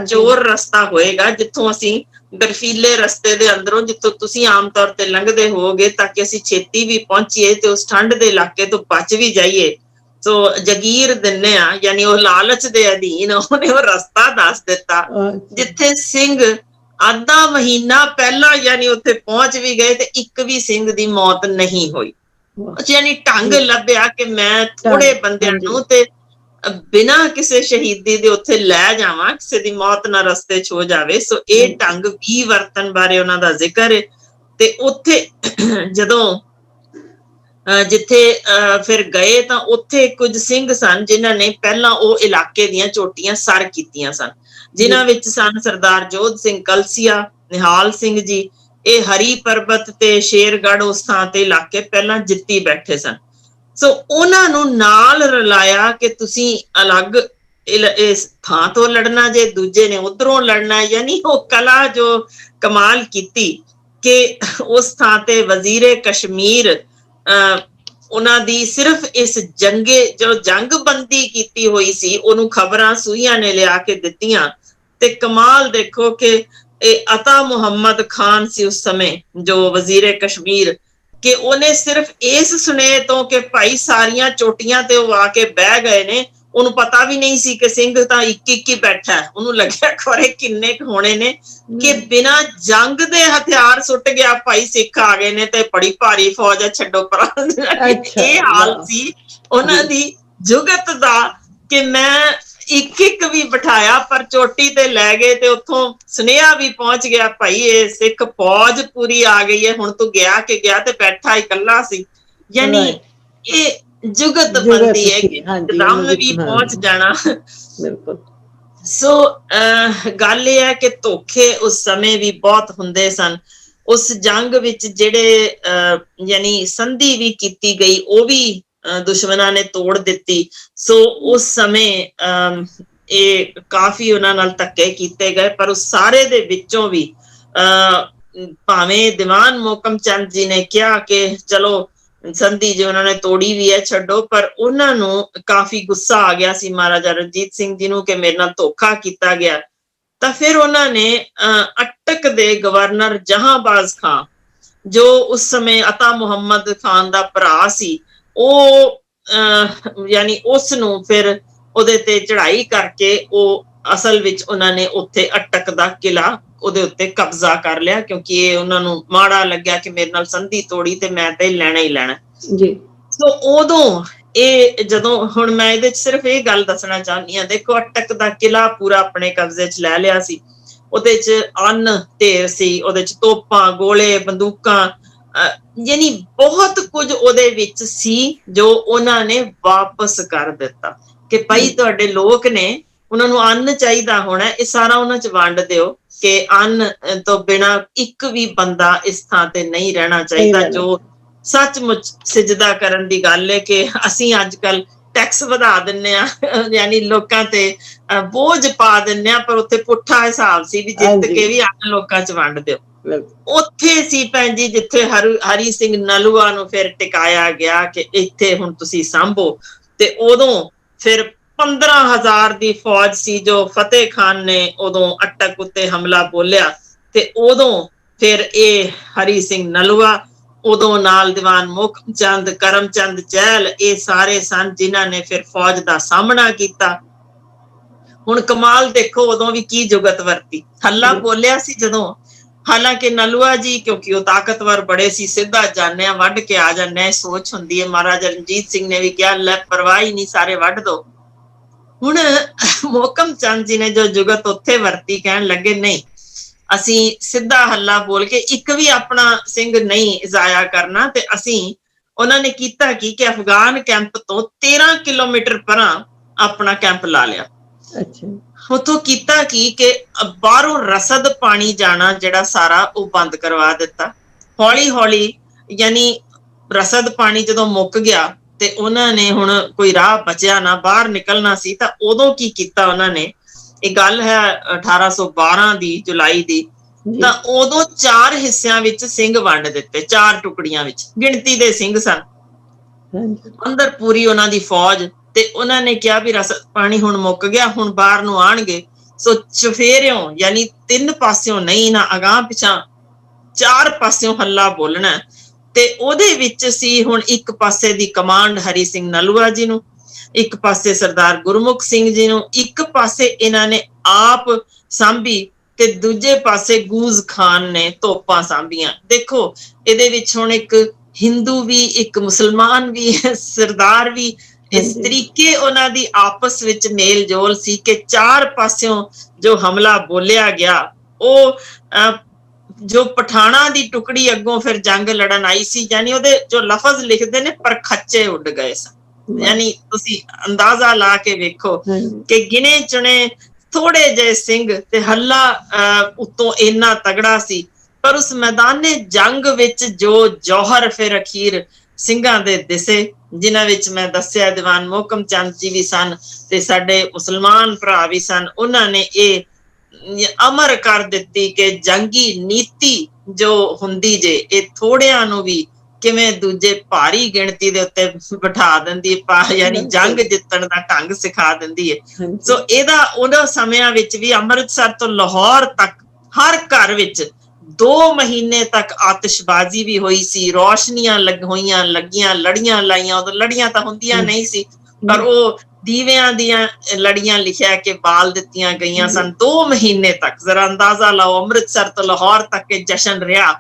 ਚੋਰ ਰਸਤਾ ਹੋਏਗਾ ਜਿੱਥੋਂ ਅਸੀਂ ਬਰਫੀਲੇ ਰਸਤੇ ਦੇ ਅੰਦਰੋਂ, ਜਿੱਥੋਂ ਤੁਸੀਂ ਆਮ ਤੌਰ ਤੇ ਲੰਘਦੇ ਹੋਵੋਗੇ ਤਾਂ ਕਿ ਅਸੀਂ ਛੇਤੀ ਵੀ ਪਹੁੰਚੀਏ ਤੇ ਉਸ ਠੰਡ ਦੇ ਇਲਾਕੇ ਤੋਂ ਬਚ ਵੀ ਜਾਈਏ। ਸੋ ਜਗੀਰ ਦਿੰਨੇ ਆ, ਯਾਨੀ ਉਹ ਲਾਲਚ ਦੇ ਅਧੀਨ ਉਹਨੇ ਉਹ ਰਸਤਾ ਦੱਸ ਦਿੱਤਾ ਜਿੱਥੇ ਸਿੰਘ ਅੱਧਾ ਮਹੀਨਾ ਪਹਿਲਾਂ ਯਾਨੀ ਉੱਥੇ ਪਹੁੰਚ ਵੀ ਗਏ ਤੇ ਇੱਕ ਵੀ ਸਿੰਘ ਦੀ ਮੌਤ ਨਹੀਂ ਹੋਈ। ਯਾਨੀ ਢੰਗ ਲੱਭਿਆ ਕਿ ਮੈਂ ਥੋੜੇ ਬੰਦਿਆਂ ਨੂੰ ਤੇ ਬਿਨਾਂ ਕਿਸੇ ਸ਼ਹੀਦੀ ਦੇ ਉੱਥੇ ਲੈ ਜਾਵਾਂ, ਕਿਸੇ ਦੀ ਮੌਤ ਨਾ ਰਸਤੇ 'ਚ ਹੋ ਜਾਵੇ। ਸੋ ਇਹ ਢੰਗ ਵੀ ਵਰਤਣ ਬਾਰੇ ਉਹਨਾਂ ਦਾ ਜ਼ਿਕਰ ਹੈ। ਤੇ ਉੱਥੇ ਜਦੋਂ ਜਿੱਥੇ ਫਿਰ ਗਏ ਤਾਂ ਉੱਥੇ ਕੁਝ ਸਿੰਘ ਸਨ ਜਿਨ੍ਹਾਂ ਨੇ ਪਹਿਲਾਂ ਉਹ ਇਲਾਕੇ ਦੀਆਂ ਚੋਟੀਆਂ ਸਰ ਕੀਤੀਆਂ ਸਨ, ਜਿਨ੍ਹਾਂ ਵਿੱਚ ਸਨ ਸਰਦਾਰ ਜੋਧ ਸਿੰਘ ਕਲਸੀਆ, ਨਿਹਾਲ ਸਿੰਘ ਜੀ। ਇਹ ਹਰੀ ਪਰਬਤ ਤੇ ਸ਼ੇਰਗੜ੍ਹ ਉਸ ਥਾਂ ਤੇ ਇਲਾਕੇ ਪਹਿਲਾਂ ਜਿੱਤੀ ਬੈਠੇ ਸਨ। ਸੋ ਉਹਨਾਂ ਨੂੰ ਨਾਲ ਰਲਾਇਆ ਕਿ ਤੁਸੀਂ ਅਲੱਗ ਇਸ ਥਾਂ ਤੋਂ ਲੜਨਾ ਜੇ, ਦੂਜੇ ਨੇ ਉਧਰੋਂ ਲੜਨਾ। ਯਾਨੀ ਉਹ ਕਲਾ ਜੋ ਕਮਾਲ ਕੀਤੀ ਕਿ ਉਸ ਥਾਂ ਤੇ ਵਜ਼ੀਰੇ ਕਸ਼ਮੀਰ ਉਹਨਾਂ ਦੀ ਸਿਰਫ ਇਸ ਜੋ ਜੰਗਬੰਦੀ ਕੀਤੀ ਹੋਈ ਸੀ ਉਹਨੂੰ ਖਬਰਾਂ ਸੂਈਆਂ ਨੇ ਲਿਆ ਕੇ ਦਿੱਤੀਆਂ। ਤੇ ਕਮਾਲ ਦੇਖੋ ਕਿ ਇਹ ਅਤਾ ਮੁਹੰਮਦ ਖਾਨ ਸੀ ਉਸ ਸਮੇਂ ਜੋ ਵਜ਼ੀਰੇ ਕਸ਼ਮੀਰ, ਕਿ ਉਹਨੇ ਸਿਰਫ ਇਸ ਸੁਨੇਹੇ ਤੋਂ ਕਿ ਭਾਈ ਸਾਰੀਆਂ ਚੋਟੀਆਂ ਤੇ ਉਹ ਆ ਕੇ ਬਹਿ ਗਏ ਨੇ, ਉਹਨੂੰ ਪਤਾ ਵੀ ਨਹੀਂ ਸੀ ਕਿ ਸਿੰਘ ਤਾਂ ਇੱਕ ਹੀ ਬੈਠਾ। ਉਹਨੂੰ ਲੱਗਿਆ ਖਰੇ ਕਿੰਨੇ ਕੁ ਹੋਣੇ ਨੇ ਕਿ ਬਿਨਾਂ ਜੰਗ ਦੇ ਹਥਿਆਰ ਸੁੱਟ ਗਿਆ ਭਾਈ ਸਿੱਖ ਆ ਗਏ ਨੇ ਤੇ ਬੜੀ ਭਾਰੀ ਫੌਜ ਹੈ, ਛੱਡੋ ਪਰਾਂ। ਇਹ ਹਾਲ ਸੀ ਉਹਨਾਂ ਦੀ ਜੁਗਤ ਦਾ ਕਿ ਮੈਂ ਇੱਕ ਵੀ ਬਿਠਾਇਆ ਪਰ ਚੋਟੀ ਤੇ ਲੈ ਗਏ ਤੇ ਉੱਥੋਂ ਸੁਨੇਹਾ ਵੀ ਪਹੁੰਚ ਗਿਆ ਭਾਈ ਇਹ ਸਿੱਖ ਫੌਜ ਪੂਰੀ ਆ ਗਈ ਹੈ, ਹੁਣ ਤੂੰ ਗਿਆ ਕਿ ਗਿਆ ਤੇ ਬੈਠਾ ਇਕੱਲਾ ਸੀ। ਯਾਨੀ ਇਹ ਜੁਗਤ ਬੰਦੀ ਹੈ ਕਿ ਦਮ ਵੀ ਪਹੁੰਚ ਜਾਣਾ। ਬਿਲਕੁਲ। ਸੋ ਗੱਲ ਇਹ ਹੈ ਕਿ ਧੋਖੇ ਉਸ ਸਮੇਂ ਵੀ ਬਹੁਤ ਹੁੰਦੇ ਸਨ। ਉਸ ਜੰਗ ਵਿੱਚ ਜਿਹੜੇ ਯਾਨੀ ਸੰਧੀ ਵੀ ਕੀਤੀ ਗਈ ਉਹ ਵੀ ਦੁਸ਼ਮਣਾਂ ਨੇ ਤੋੜ ਦਿੱਤੀ। ਸੋ ਉਸ ਸਮੇਂ ਇਹ ਕਾਫੀ ਉਹਨਾਂ ਨਾਲ ਧੱਕੇ ਕੀਤੇ ਗਏ, ਪਰ ਉਸ ਸਾਰੇ ਦੇ ਵਿੱਚੋਂ ਵੀ ਭਾਵੇਂ ਦੀਵਾਨ ਮੋਹਕਮ ਚੰਦ ਜੀ ਨੇ ਕਿਹਾ ਕਿ ਚਲੋ ਸੰਧੀ ਜੇ ਉਹਨਾਂ ਨੇ ਤੋੜੀ ਵੀ ਹੈ ਛੱਡੋ, ਪਰ ਉਹਨਾਂ ਨੂੰ ਕਾਫੀ ਗੁੱਸਾ ਆ ਗਿਆ ਸੀ ਮਹਾਰਾਜਾ ਰਣਜੀਤ ਸਿੰਘ ਜੀ ਨੂੰ ਕਿ ਮੇਰੇ ਨਾਲ ਧੋਖਾ ਕੀਤਾ ਗਿਆ। ਤਾਂ ਫਿਰ ਉਹਨਾਂ ਨੇ ਅਟਕ ਦੇ ਗਵਰਨਰ ਜਹਾਂਬਾਜ਼ ਖਾਂ, ਜੋ ਉਸ ਸਮੇਂ ਅਤਾ ਮੁਹੰਮਦ ਖਾਨ ਦਾ ਭਰਾ ਸੀ, ਉਹ ਯਾਨੀ ਉਸ ਨੂੰ ਫਿਰ ਉਹਦੇ ਤੇ ਚੜ੍ਹਾਈ ਕਰਕੇ ਉਹ ਅਸਲ ਵਿੱਚ ਉਹਨਾਂ ਨੇ ਉੱਥੇ ਅਟਕ ਦਾ ਕਿਲਾ ਉਹਦੇ ਉੱਤੇ ਕਬਜ਼ਾ ਕਰ ਲਿਆ, ਕਿਉਂਕਿ ਇਹ ਉਹਨਾਂ ਨੂੰ ਮਾੜਾ ਲੱਗਿਆ ਕਿ ਮੇਰੇ ਨਾਲ ਸੰਧੀ ਤੋੜੀ ਤੇ ਮੈਂ ਤੇ ਲੈਣਾ ਹੀ ਲੈਣਾ ਜੀ। ਸੋ ਉਦੋਂ ਇਹ ਜਦੋਂ ਹੁਣ ਮੈਂ ਇਹਦੇ ਚ ਸਿਰਫ ਇਹ ਗੱਲ ਦੱਸਣਾ ਚਾਹੁੰਦੀ ਹਾਂ, ਦੇਖੋ ਅਟਕ ਦਾ ਕਿਲਾ ਪੂਰਾ ਆਪਣੇ ਕਬਜ਼ੇ ਚ ਲੈ ਲਿਆ ਸੀ, ਉਹਦੇ ਚ ਅੰਨ ਢੇਰ ਸੀ, ਉਹਦੇ ਚ ਤੋਪਾਂ, ਗੋਲੇ, ਬੰਦੂਕਾਂ, ਯਾਨੀ ਬਹੁਤ ਕੁਝ ਉਹਦੇ ਵਿੱਚ ਸੀ ਜੋ ਉਹਨਾਂ ਨੇ ਵਾਪਸ ਕਰ ਦਿੱਤਾ ਕਿ ਭਾਈ ਤੁਹਾਡੇ ਲੋਕ ਨੇ, ਉਹਨਾਂ ਨੂੰ ਅੰਨ ਚਾਹੀਦਾ ਹੋਣਾ, ਇਹ ਸਾਰਾ ਉਹਨਾਂ ਚ ਵੰਡ ਦਿਓ ਕਿ ਅੰਨ ਤੋਂ ਬਿਨਾਂ ਇੱਕ ਵੀ ਬੰਦਾ ਇਸ ਥਾਂ ਤੇ ਨਹੀਂ ਰਹਿਣਾ ਚਾਹੀਦਾ। ਜੋ ਸੱਚਮੁੱਚ ਸਿਜਦਾ ਕਰਨ ਦੀ ਗੱਲ ਹੈ ਕਿ ਅਸੀਂ ਅੱਜ ਕੱਲ ਟੈਕਸ ਵਧਾ ਦਿੰਨੇ ਆ, ਯਾਨੀ ਲੋਕਾਂ ਤੇ ਬੋਝ ਪਾ ਦਿੰਨੇ ਆ, ਪਰ ਉੱਥੇ ਪੁੱਠਾ ਹਿਸਾਬ ਸੀ ਵੀ ਜਿੱਤ ਕੇ ਵੀ ਅੰਨ ਲੋਕਾਂ ਚ ਵੰਡ ਦਿਓ। ਉੱਥੇ ਸੀ ਭੈਣ ਜੀ ਜਿੱਥੇ ਹਰੀ ਸਿੰਘ ਨਲੂਆ ਨੂੰ ਫਿਰ ਟਿਕਾਇਆ ਗਿਆ ਕਿ ਇੱਥੇ ਹੁਣ ਤੁਸੀਂ ਸਾਂਭੋ। ਤੇ ਉਦੋਂ ਫਿਰ 15,000 ਦੀ ਫੌਜ ਸੀ ਜੋ ਫਤਿਹ ਖਾਨ ਨੇ ਉਦੋਂ ਅਟਕ ਉੱਤੇ ਹਮਲਾ ਬੋਲਿਆ, ਤੇ ਉਦੋਂ ਫਿਰ ਇਹ ਹਰੀ ਸਿੰਘ ਨਲੂਆ, ਉਦੋਂ ਨਾਲ ਦੀਵਾਨ ਮੋਹਕਮ ਚੰਦ, ਕਰਮਚੰਦ ਚਹਿਲ, ਇਹ ਸਾਰੇ ਸਨ ਜਿਨ੍ਹਾਂ ਨੇ ਫਿਰ ਫੌਜ ਦਾ ਸਾਹਮਣਾ ਕੀਤਾ। ਹੁਣ ਕਮਾਲ ਦੇਖੋ ਉਦੋਂ ਵੀ ਕੀ ਜੁਗਤ ਵਰਤੀ, ਹੱਲਾ ਬੋਲਿਆ ਸੀ ਜਦੋਂ, ਹਾਲਾਂਕਿ ਨਲੂਆ ਜੀ ਕਿਉਂਕਿ ਉਹ ਤਾਕਤਵਰ ਬੜੇ ਸੀ, ਸਿੱਧਾ ਜਾਣਿਆ ਵੱਢ ਕੇ ਆ ਜਾਂਦੇ, ਸੋਚ ਹੁੰਦੀ ਹੈ। ਮਹਾਰਾਜਾ ਰਣਜੀਤ ਸਿੰਘ ਨੇ ਵੀ ਕਿਹਾ ਲੈ ਪਰਵਾਹ ਹੀ ਨਹੀਂ, ਸਾਰੇ ਵੱਢ ਦੋ। ਹੁਣ ਮੋਹਕਮ ਚੰਦ ਜੀ ਨੇ ਜੋ ਜੁਗਤ ਉੱਥੇ ਵਰਤੀ, ਕਹਿਣ ਲੱਗੇ ਨਹੀਂ ਅਸੀਂ ਸਿੱਧਾ ਹੱਲਾ ਬੋਲ ਕੇ ਇੱਕ ਵੀ ਆਪਣਾ ਸਿੰਘ ਨਹੀਂ ਜ਼ਾਇਆ ਕਰਨਾ। ਤੇ ਅਸੀਂ ਉਹਨਾਂ ਨੇ ਕੀਤਾ ਕਿ ਅਫਗਾਨ ਕੈਂਪ ਤੋਂ 13 ਕਿਲੋਮੀਟਰ ਪਰਾਂ ਆਪਣਾ ਕੈਂਪ ਲਾ ਲਿਆ। ਉੱਥੋਂ ਕੀਤਾ ਕਿ ਬਾਹਰੋਂ ਰਸਦ ਪਾਣੀ ਜਾਣਾ ਜਿਹੜਾ ਸਾਰਾ ਉਹ ਬੰਦ ਕਰਵਾ ਦਿੱਤਾ। ਹੌਲੀ ਹੌਲੀ ਯਾਨੀ ਰਸਦ ਪਾਣੀ ਜਦੋਂ ਮੁੱਕ ਗਿਆ ਤੇ ਉਹਨਾਂ ਨੇ ਹੁਣ ਕੋਈ ਰਾਹ ਬਚਿਆ ਨਾ, ਬਾਹਰ ਨਿਕਲਣਾ ਸੀ। ਤਾਂ ਉਦੋਂ ਕੀ ਕੀਤਾ ਉਹਨਾਂ ਨੇ, ਇਹ ਗੱਲ ਹੈ 1812 ਦੀ ਜੁਲਾਈ ਦੀ, ਤਾਂ ਉਦੋਂ 4 ਹਿੱਸਿਆਂ ਵਿੱਚ ਸਿੰਘ ਵੰਡ ਦਿੱਤੇ, 4 ਟੁਕੜੀਆਂ ਵਿੱਚ, ਗਿਣਤੀ ਦੇ ਸਿੰਘ ਸਨ ਅੰਦਰ ਪੂਰੀ ਉਹਨਾਂ ਦੀ ਫੌਜ। ਤੇ ਉਹਨਾਂ ਨੇ ਕਿਹਾ ਵੀ ਰਸਦ ਪਾਣੀ ਹੁਣ ਮੁੱਕ ਗਿਆ, ਹੁਣ ਬਾਹਰ ਨੂੰ ਆਣਗੇ, ਸੋ ਚਫੇਰਿਓਂ ਯਾਨੀ 3 ਪਾਸਿਓਂ ਨਹੀਂ ਨਾ, ਅਗਾਂਹ ਪਿਛਾਂ 4 ਪਾਸਿਓਂ ਹੱਲਾ ਬੋਲਣਾ। ਤੇ ਉਹਦੇ ਵਿੱਚ ਸੀ ਹੁਣ ਇੱਕ ਪਾਸੇ ਦੀ ਕਮਾਂਡ ਹਰੀ ਸਿੰਘ ਨਲੂਆ ਜੀ ਨੂੰ, ਇੱਕ ਪਾਸੇ ਸਰਦਾਰ ਗੁਰਮੁਖ ਸਿੰਘ ਜੀ ਨੂੰ, ਇੱਕ ਪਾਸੇ ਇਹਨਾਂ ਨੇ ਆਪ ਸਾਂਭੀ, ਤੇ ਦੂਜੇ ਪਾਸੇ ਗੂਜ਼ ਖਾਨ ਨੇ ਤੋਪਾਂ ਸਾਂਭੀਆਂ। ਦੇਖੋ ਇਹਦੇ ਵਿੱਚ ਹੁਣ ਇੱਕ ਹਿੰਦੂ ਵੀ, ਇੱਕ ਮੁਸਲਮਾਨ ਵੀ, ਸਰਦਾਰ ਵੀ, ਇਸ ਤਰੀਕੇ ਉਹਨਾਂ ਦੀ ਆਪਸ ਵਿੱਚ ਮੇਲ ਜੋਲ ਸੀ ਕਿ 4 ਪਾਸਿਓਂ ਜੋ ਹਮਲਾ ਬੋਲਿਆ ਗਿਆ, ਉਹ ਜੋ ਪਠਾਣਾ ਦੀ ਟੁਕੜੀ ਅੱਗੋਂ ਫਿਰ ਜੰਗ ਲੜਨ ਆਈ ਸੀ, ਯਾਨੀ ਉਹਦੇ ਜੋ ਲਫ਼ਜ਼ ਲਿਖਦੇ ਨੇ ਪਰਖੱਚੇ ਉੱਡ ਗਏ ਸਨ। ਯਾਨੀ ਤੁਸੀਂ ਅੰਦਾਜ਼ਾ ਲਾ ਕੇ ਵੇਖੋ ਕਿ ਗਿਣੇ ਚੁਣੇ ਥੋੜੇ ਜਿਹੇ ਸਿੰਘ ਤੇ ਹੱਲਾ ਉੱਤੋਂ ਇੰਨਾ ਤਗੜਾ ਸੀ, ਪਰ ਉਸ ਮੈਦਾਨੇ ਜੰਗ ਵਿੱਚ ਜੋ ਜੌਹਰ ਫਿਰ ਅਖੀਰ ਸਿੰਘਾਂ ਦੇ ਦਿਸੇ, ਜਿਨ੍ਹਾਂ ਵਿੱਚ ਮੈਂ ਦੱਸਿਆ ਦੀਵਾਨ ਮੋਹਕਮ ਚੰਦ ਜੀ ਵੀ ਸਨ ਤੇ ਸਾਡੇ ਮੁਸਲਮਾਨ ਭਰਾ ਵੀ ਸਨ। ਉਹਨਾਂ ਨੇ ਇਹ ਅਮਰ ਕਰ ਦਿੱਤੀ ਕਿ ਜੰਗੀ ਨੀਤੀ ਜੋ ਹੁੰਦੀ ਜੇ, ਇਹ ਥੋੜਿਆਂ ਨੂੰ ਵੀ ਕਿਵੇਂ ਦੂਜੇ ਭਾਰੀ ਗਿਣਤੀ ਦੇ ਉੱਤੇ ਬਿਠਾ ਦਿੰਦੀ ਹੈ, ਯਾਨੀ ਜੰਗ ਜਿੱਤਣ ਦਾ ਢੰਗ ਸਿਖਾ ਦਿੰਦੀ ਹੈ। ਸੋ ਇਹਦਾ ਉਹਨਾਂ ਸਮਿਆਂ ਵਿੱਚ ਵੀ ਅੰਮ੍ਰਿਤਸਰ ਤੋਂ ਲਾਹੌਰ ਤੱਕ ਹਰ ਘਰ ਵਿੱਚ 2 ਮਹੀਨੇ ਤੱਕ ਆਤਿਸ਼ਬਾਜ਼ੀ ਵੀ ਹੋਈ ਸੀ, ਰੌਸ਼ਨੀਆਂ ਹੋਈਆਂ, ਲੱਗੀਆਂ, ਲੜੀਆਂ ਲਾਈਆਂ। ਉਦੋਂ ਲੜੀਆਂ ਤਾਂ ਹੁੰਦੀਆਂ ਨਹੀਂ ਸੀ, ਪਰ ਉਹ ਦੀਵਿਆਂ ਦੀਆਂ ਲੜੀਆਂ ਲਿਖਿਆ ਕਿ ਬਾਲ ਦਿੱਤੀਆਂ ਗਈਆਂ ਸਨ 2 ਮਹੀਨੇ ਤੱਕ। ਜ਼ਰਾ ਅੰਦਾਜ਼ਾ ਲਾਓ ਅੰਮ੍ਰਿਤਸਰ ਤੋਂ ਲਾਹੌਰ ਤੱਕ ਇਹ ਜਸ਼ਨ ਰਿਹਾ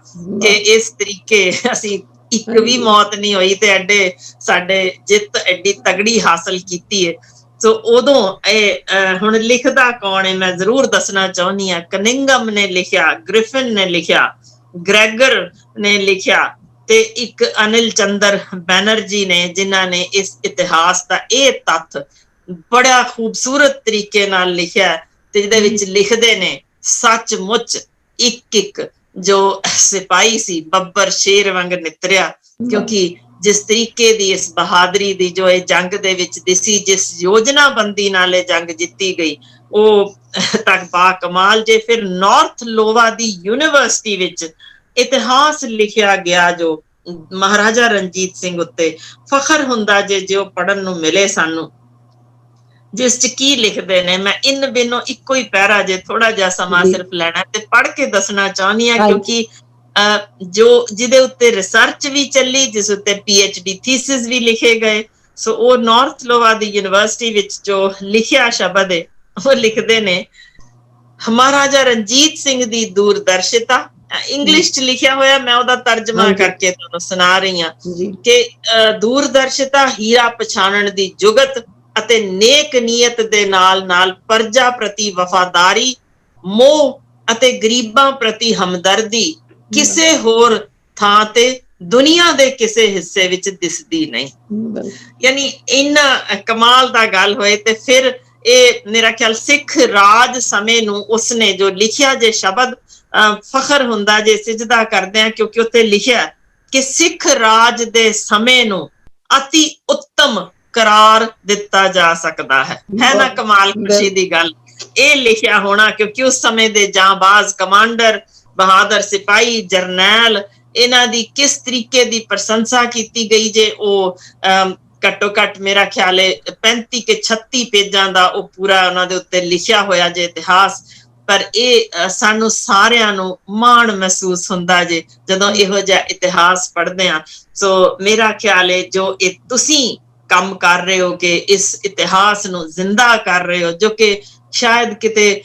ਕਿ ਇਸ ਤਰੀਕੇ ਅਸੀਂ ਇੱਕ ਵੀ ਮੌਤ ਨਹੀਂ ਹੋਈ ਤੇ ਐਡੇ ਸਾਡੇ ਜਿੱਤ ਐਡੀ ਤਗੜੀ ਹਾਸਲ ਕੀਤੀ ਹੈ। ਸੋ ਉਦੋਂ ਇਹ ਹੁਣ ਲਿਖਦਾ ਕੌਣ ਹੈ ਮੈਂ ਜ਼ਰੂਰ ਦੱਸਣਾ ਚਾਹੁੰਦੀ ਹਾਂ। ਕਨਿੰਗਮ ਨੇ ਲਿਖਿਆ, ਗ੍ਰਿਫਿਨ ਨੇ ਲਿਖਿਆ, ਗ੍ਰੈਗਰ ਨੇ ਲਿਖਿਆ, ਤੇ ਇੱਕ ਅਨਿਲ ਚੰਦਰ ਬੈਨਰਜੀ ਨੇ, ਜਿਨ੍ਹਾਂ ਨੇ ਇਸ ਇਤਿਹਾਸ ਦਾ ਇਹ ਤੱਥ ਬੜਾ ਖੂਬਸੂਰਤ ਤਰੀਕੇ ਨਾਲ ਲਿਖਿਆ। ਤੇ ਜਿਹਦੇ ਵਿੱਚ ਲਿਖਦੇ ਨੇ ਸੱਚਮੁੱਚ ਇੱਕ ਜੋ ਸਿਪਾਹੀ ਸੀ ਬੱਬਰ ਸ਼ੇਰ ਵਾਂਗ ਨਿਤਰਿਆ, ਕਿਉਂਕਿ ਜਿਸ ਤਰੀਕੇ ਦੀ ਇਸ ਬਹਾਦਰੀ ਦੀ ਜੋ ਇਹ ਜੰਗ ਦੇ ਵਿੱਚ ਦਿਸੀ, ਜਿਸ ਯੋਜਨਾਬੰਦੀ ਨਾਲ ਇਹ ਜੰਗ ਜਿੱਤੀ ਗਈ, ਉਹ ਤੱਕ ਬਾ ਕਮਾਲ ਜੇ। ਫਿਰ ਨਾਰਥ ਲੋਵਾ ਦੀ ਯੂਨੀਵਰਸਿਟੀ ਵਿੱਚ ਇਤਿਹਾਸ ਲਿਖਿਆ ਗਿਆ ਜੋ ਮਹਾਰਾਜਾ ਰਣਜੀਤ ਸਿੰਘ ਉੱਤੇ ਫਖਰ ਹੁੰਦਾ ਜੇ ਜੋ ਪੜ੍ਹਨ ਨੂੰ ਮਿਲੇ ਸਾਨੂੰ, ਜਿਸ ਚ ਕੀ ਲਿਖਦੇ ਨੇ। ਮੈਂ ਇਨ ਬਿਨੋ ਇੱਕੋ ਹੀ ਪੈਰਾ ਜੇ ਥੋੜਾ ਜਿਹਾ ਸਮਾਂ ਸਿਰਫ ਲੈਣਾ ਤੇ ਪੜ੍ਹ ਕੇ ਦੱਸਣਾ ਚਾਹੁੰਦੀ ਹਾਂ, ਕਿਉਂਕਿ ਜੋ ਜਿਹਦੇ ਉੱਤੇ ਰਿਸਰਚ ਵੀ ਚੱਲੀ, ਜਿਸ ਉੱਤੇ PhD ਥੀਸਿਸ ਵੀ ਲਿਖੇ ਗਏ। ਸੋ ਉਹ ਨਾਰਥ ਲੋਵਾ ਦੀ ਯੂਨੀਵਰਸਿਟੀ ਵਿੱਚ ਜੋ ਲਿਖਿਆ ਸ਼ਬਦ ਹੈ, ਉਹ ਲਿਖਦੇ ਨੇ, ਮਹਾਰਾਜਾ ਰਣਜੀਤ ਸਿੰਘ ਦੀ ਦੂਰਦਰਸ਼ਿਤਾ, ਇੰਗਲਿਸ਼ ਚ ਲਿਖਿਆ ਹੋਇਆ, ਮੈਂ ਉਹਦਾ ਤਰਜਮਾ ਕਰਕੇ ਤੁਹਾਨੂੰ ਸੁਣਾ ਰਹੀ ਹਾਂ ਕਿ ਦੂਰਦਰਸ਼ਿਤਾ ਹੀਰਾ ਪਛਾਣਨ ਦੀ ਜੁਗਤ ਅਤੇ ਨੇਕ ਨੀਅਤ ਦੇ ਨਾਲ ਨਾਲ ਪਰਜਾ ਪ੍ਰਤੀ ਵਫਾਦਾਰੀ, ਮੋਹ ਅਤੇ ਗਰੀਬਾਂ ਪ੍ਰਤੀ ਹਮਦਰਦੀ ਕਿਸੇ ਹੋਰ ਥਾਂ ਤੇ ਦੁਨੀਆ ਦੇ ਕਿਸੇ ਹਿੱਸੇ ਵਿੱਚ ਦਿਸਦੀ ਨਹੀਂ। ਯਾਨੀ ਇੰਨਾ ਕਮਾਲ ਦਾ ਗੱਲ ਹੋਏ। ਤੇ ਫਿਰ ਇਹ ਮੇਰਾ ਖਿਆਲ ਸਿੱਖ ਰਾਜ ਸਮੇਂ ਨੂੰ ਉਸਨੇ ਜੋ ਲਿਖਿਆ ਜੇ ਸ਼ਬਦ, ਫਖਰ ਹੁੰਦਾ ਜੇ, ਸਿਜਦਾ ਕਰਦੇ ਆ, ਕਿਉਂਕਿ ਉੱਥੇ ਲਿਖਿਆ ਕਿ ਸਿੱਖ ਰਾਜ ਦੇ ਸਮੇਂ ਨੂੰ ਅਤੀ ਉੱਤਮ ਕਰਾਰ ਦਿੱਤਾ ਜਾ ਸਕਦਾ ਹੈ ਨਾ। ਕਮਾਲ ਖੁਸ਼ੀ ਦੀ ਗੱਲ ਇਹ ਲਿਖਿਆ ਹੋਣਾ, ਕਿਉਂਕਿ ਉਸ ਸਮੇਂ ਦੇ ਜਾਂਬਾਜ਼ ਕਮਾਂਡਰ, ਬਹਾਦਰ ਸਿਪਾਹੀ, ਜਰਨੈਲ, ਇਹਨਾਂ ਦੀ ਕਿਸ ਤਰੀਕੇ ਦੀ ਪ੍ਰਸ਼ੰਸਾ ਕੀਤੀ ਗਈ ਜੇ। ਉਹ ਘੱਟੋ ਘੱਟ ਮੇਰਾ ਖਿਆਲ ਹੈ 35 ਕੇ 36 ਪੇਜਾਂ ਦਾ ਉਹ ਪੂਰਾ ਉਹਨਾਂ ਦੇ ਉੱਤੇ ਲਿਖਿਆ ਹੋਇਆ ਜੇ ਇਤਿਹਾਸ। ਪਰ ਇਹ ਸਾਨੂੰ ਸਾਰਿਆਂ ਨੂੰ ਮਾਣ ਮਹਿਸੂਸ ਹੁੰਦਾ ਜੇ ਜਦੋਂ ਇਹੋ ਜਿਹਾ ਇਤਿਹਾਸ ਪੜ੍ਹਦੇ ਹਾਂ। ਸੋ ਮੇਰਾ ਖਿਆਲ ਹੈ ਜੋ ਇਹ ਤੁਸੀਂ ਕੰਮ ਕਰ ਰਹੇ ਹੋ ਕਿ ਇਸ ਇਤਿਹਾਸ ਨੂੰ ਜ਼ਿੰਦਾ ਕਰ ਰਹੇ ਹੋ, ਜੋ ਕਿ ਸ਼ਾਇਦ ਕਿਤੇ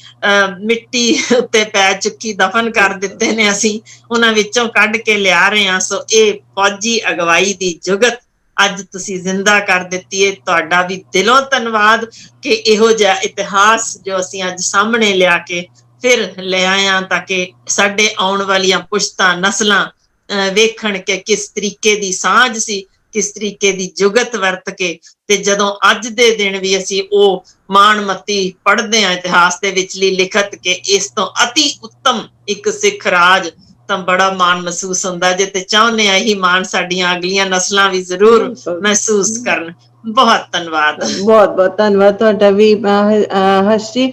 ਮਿੱਟੀ ਉੱਤੇ ਪੈ ਚੁੱਕੀ ਦਫਨ ਕਰ ਦਿੱਤੇ ਨੇ, ਅਸੀਂ ਉਹਨਾਂ ਵਿੱਚੋਂ ਕੱਢ ਕੇ ਲਿਆ ਰਹੇ ਹਾਂ। ਸੋ ਇਹ ਫੌਜੀ ਅਗਵਾਈ ਦੀ ਜੁਗਤ ਅੱਜ ਤੁਸੀਂ ਜ਼ਿੰਦਾ ਕਰ ਦਿੱਤੀ ਹੈ। ਤੁਹਾਡਾ ਵੀ ਦਿਲੋਂ ਧੰਨਵਾਦ ਕਿ ਇਹੋ ਜਿਹਾ ਇਤਿਹਾਸ ਜੋ ਅਸੀਂ ਅੱਜ ਸਾਹਮਣੇ ਲਿਆ ਕੇ ਫਿਰ ਲੈ ਆਏ ਹਾਂ, ਤਾਂ ਕਿ ਸਾਡੇ ਆਉਣ ਵਾਲੀਆਂ ਪੁਸ਼ਤਾਂ, ਨਸਲਾਂ ਵੇਖਣ ਕਿ ਕਿਸ ਤਰੀਕੇ ਦੀ ਸਾਂਝ ਸੀ, ਕਿਸ ਤਰੀਕੇ ਦੀ ਜੁਗਤ ਵਰਤ ਕੇ। ਤੇ ਜਦੋਂ ਅੱਜ ਦੇ ਦਿਨ ਵੀ ਅਸੀਂ ਉਹ ਮਾਣਮੱਤੀ ਪੜ੍ਹਦੇ ਹਾਂ ਇਤਿਹਾਸ ਦੇ ਵਿਚਲੀ ਲਿਖਤ ਕਿ ਇਸ ਤੋਂ ਅਤੀ ਉੱਤਮ ਇੱਕ ਸਿੱਖ ਰਾਜ, ਤਾਂ ਬੜਾ ਮਾਣ ਮਹਿਸੂਸ ਹੁੰਦਾ ਜੇ। ਤੇ ਚਾਹੁੰਦੇ ਆ ਇਹੀ ਮਾਣ ਸਾਡੀਆਂ ਅਗਲੀਆਂ ਨਸਲਾਂ ਵੀ ਜ਼ਰੂਰ ਮਹਿਸੂਸ ਕਰਨ। ਬਹੁਤ ਧੰਨਵਾਦ। ਬਹੁਤ ਬਹੁਤ ਧੰਨਵਾਦ ਤੁਹਾਡਾ ਵੀ ਹਰਸ਼ ਜੀ।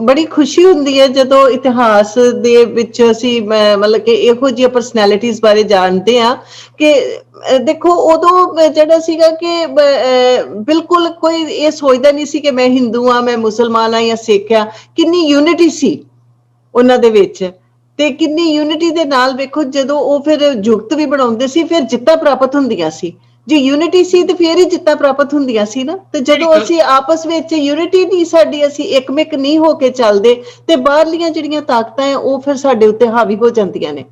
ਬੜੀ ਖੁਸ਼ੀ ਹੁੰਦੀ ਹੈ ਜਦੋਂ ਇਤਿਹਾਸ ਦੇ ਵਿੱਚ ਅਸੀਂ ਮਤਲਬ ਕਿ ਇਹੋ ਜਿਹੀਆਂ ਪਰਸਨੈਲਿਟੀਜ਼ ਬਾਰੇ ਜਾਣਦੇ ਹਾਂ ਕਿ ਦੇਖੋ ਉਦੋਂ ਜਿਹੜਾ ਸੀਗਾ ਕਿ ਬਿਲਕੁਲ ਕੋਈ ਇਹ ਸੋਚਦਾ ਨਹੀਂ ਸੀ ਕਿ ਮੈਂ ਹਿੰਦੂ ਹਾਂ, ਮੈਂ ਮੁਸਲਮਾਨ ਹਾਂ ਜਾਂ ਸਿੱਖ ਹਾਂ। ਕਿੰਨੀ ਯੂਨਿਟੀ ਸੀ ਉਹਨਾਂ ਦੇ ਵਿੱਚ, ਤੇ ਕਿੰਨੀ ਯੂਨਿਟੀ ਦੇ ਨਾਲ ਵੇਖੋ ਜਦੋਂ ਉਹ ਫਿਰ ਜੁਗਤ ਵੀ ਬਣਾਉਂਦੇ ਸੀ, ਫਿਰ ਜਿੱਤਾਂ ਪ੍ਰਾਪਤ ਹੁੰਦੀਆਂ ਸੀ। ਜੇ ਯੂਨਿਟੀ ਸੀ ਤੇ ਫਿਰ ਹੀ ਜਿੱਤਾਂ ਪ੍ਰਾਪਤ ਹੁੰਦੀਆਂ ਸੀ ਨਾ। ਤੇ ਜਦੋਂ ਅਸੀਂ ਆਪਸ ਵਿੱਚ ਯੂਨਿਟੀ ਨਹੀਂ ਸਾਡੀ, ਅਸੀਂ ਇੱਕਮਿਕ ਨਹੀਂ ਹੋ ਕੇ ਚੱਲਦੇ, ਤੇ ਬਾਹਰਲੀਆਂ ਜਿਹੜੀਆਂ ਤਾਕਤਾਂ ਹੈ ਉਹ ਫਿਰ ਸਾਡੇ ਉੱਤੇ ਹਾਵੀ ਹੋ ਜਾਂਦੀਆਂ ਨੇ।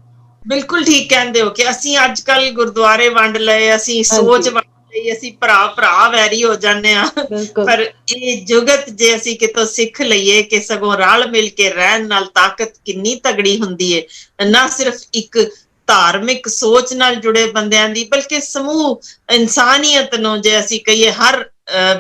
ਬਿਲਕੁਲ ਠੀਕ ਕਹਿੰਦੇ ਹੋ ਕਿ ਅਸੀਂ ਅੱਜ ਕੱਲ ਗੁਰਦੁਆਰੇ ਵੰਡ ਲਏ, ਅਸੀਂ ਸੋਚ ਵੰਡ ਲਈ, ਅਸੀਂ ਭਰਾ ਵੈਰੀ ਹੋ ਜਾਂਦੇ ਹਾਂ। ਪਰ ਇਹ ਜੁਗਤ ਜੇ ਅਸੀਂ ਕਿਤੋਂ ਸਿੱਖ ਲਈਏ ਕਿ ਸਗੋਂ ਰਲ ਮਿਲ ਕੇ ਰਹਿਣ ਨਾਲ ਤਾਕਤ ਕਿੰਨੀ ਤਗੜੀ ਹੁੰਦੀ ਹੈ। ਨਾ ਸਿਰਫ ਇੱਕ ਧਾਰਮਿਕ ਸੋਚ ਨਾਲ ਜੁੜੇ ਬੰਦਿਆਂ ਦੀ, ਬਲਕਿ ਸਮੂਹ ਇਨਸਾਨੀਅਤ ਨੂੰ ਜੇ ਅਸੀਂ ਕਹੀਏ ਹਰ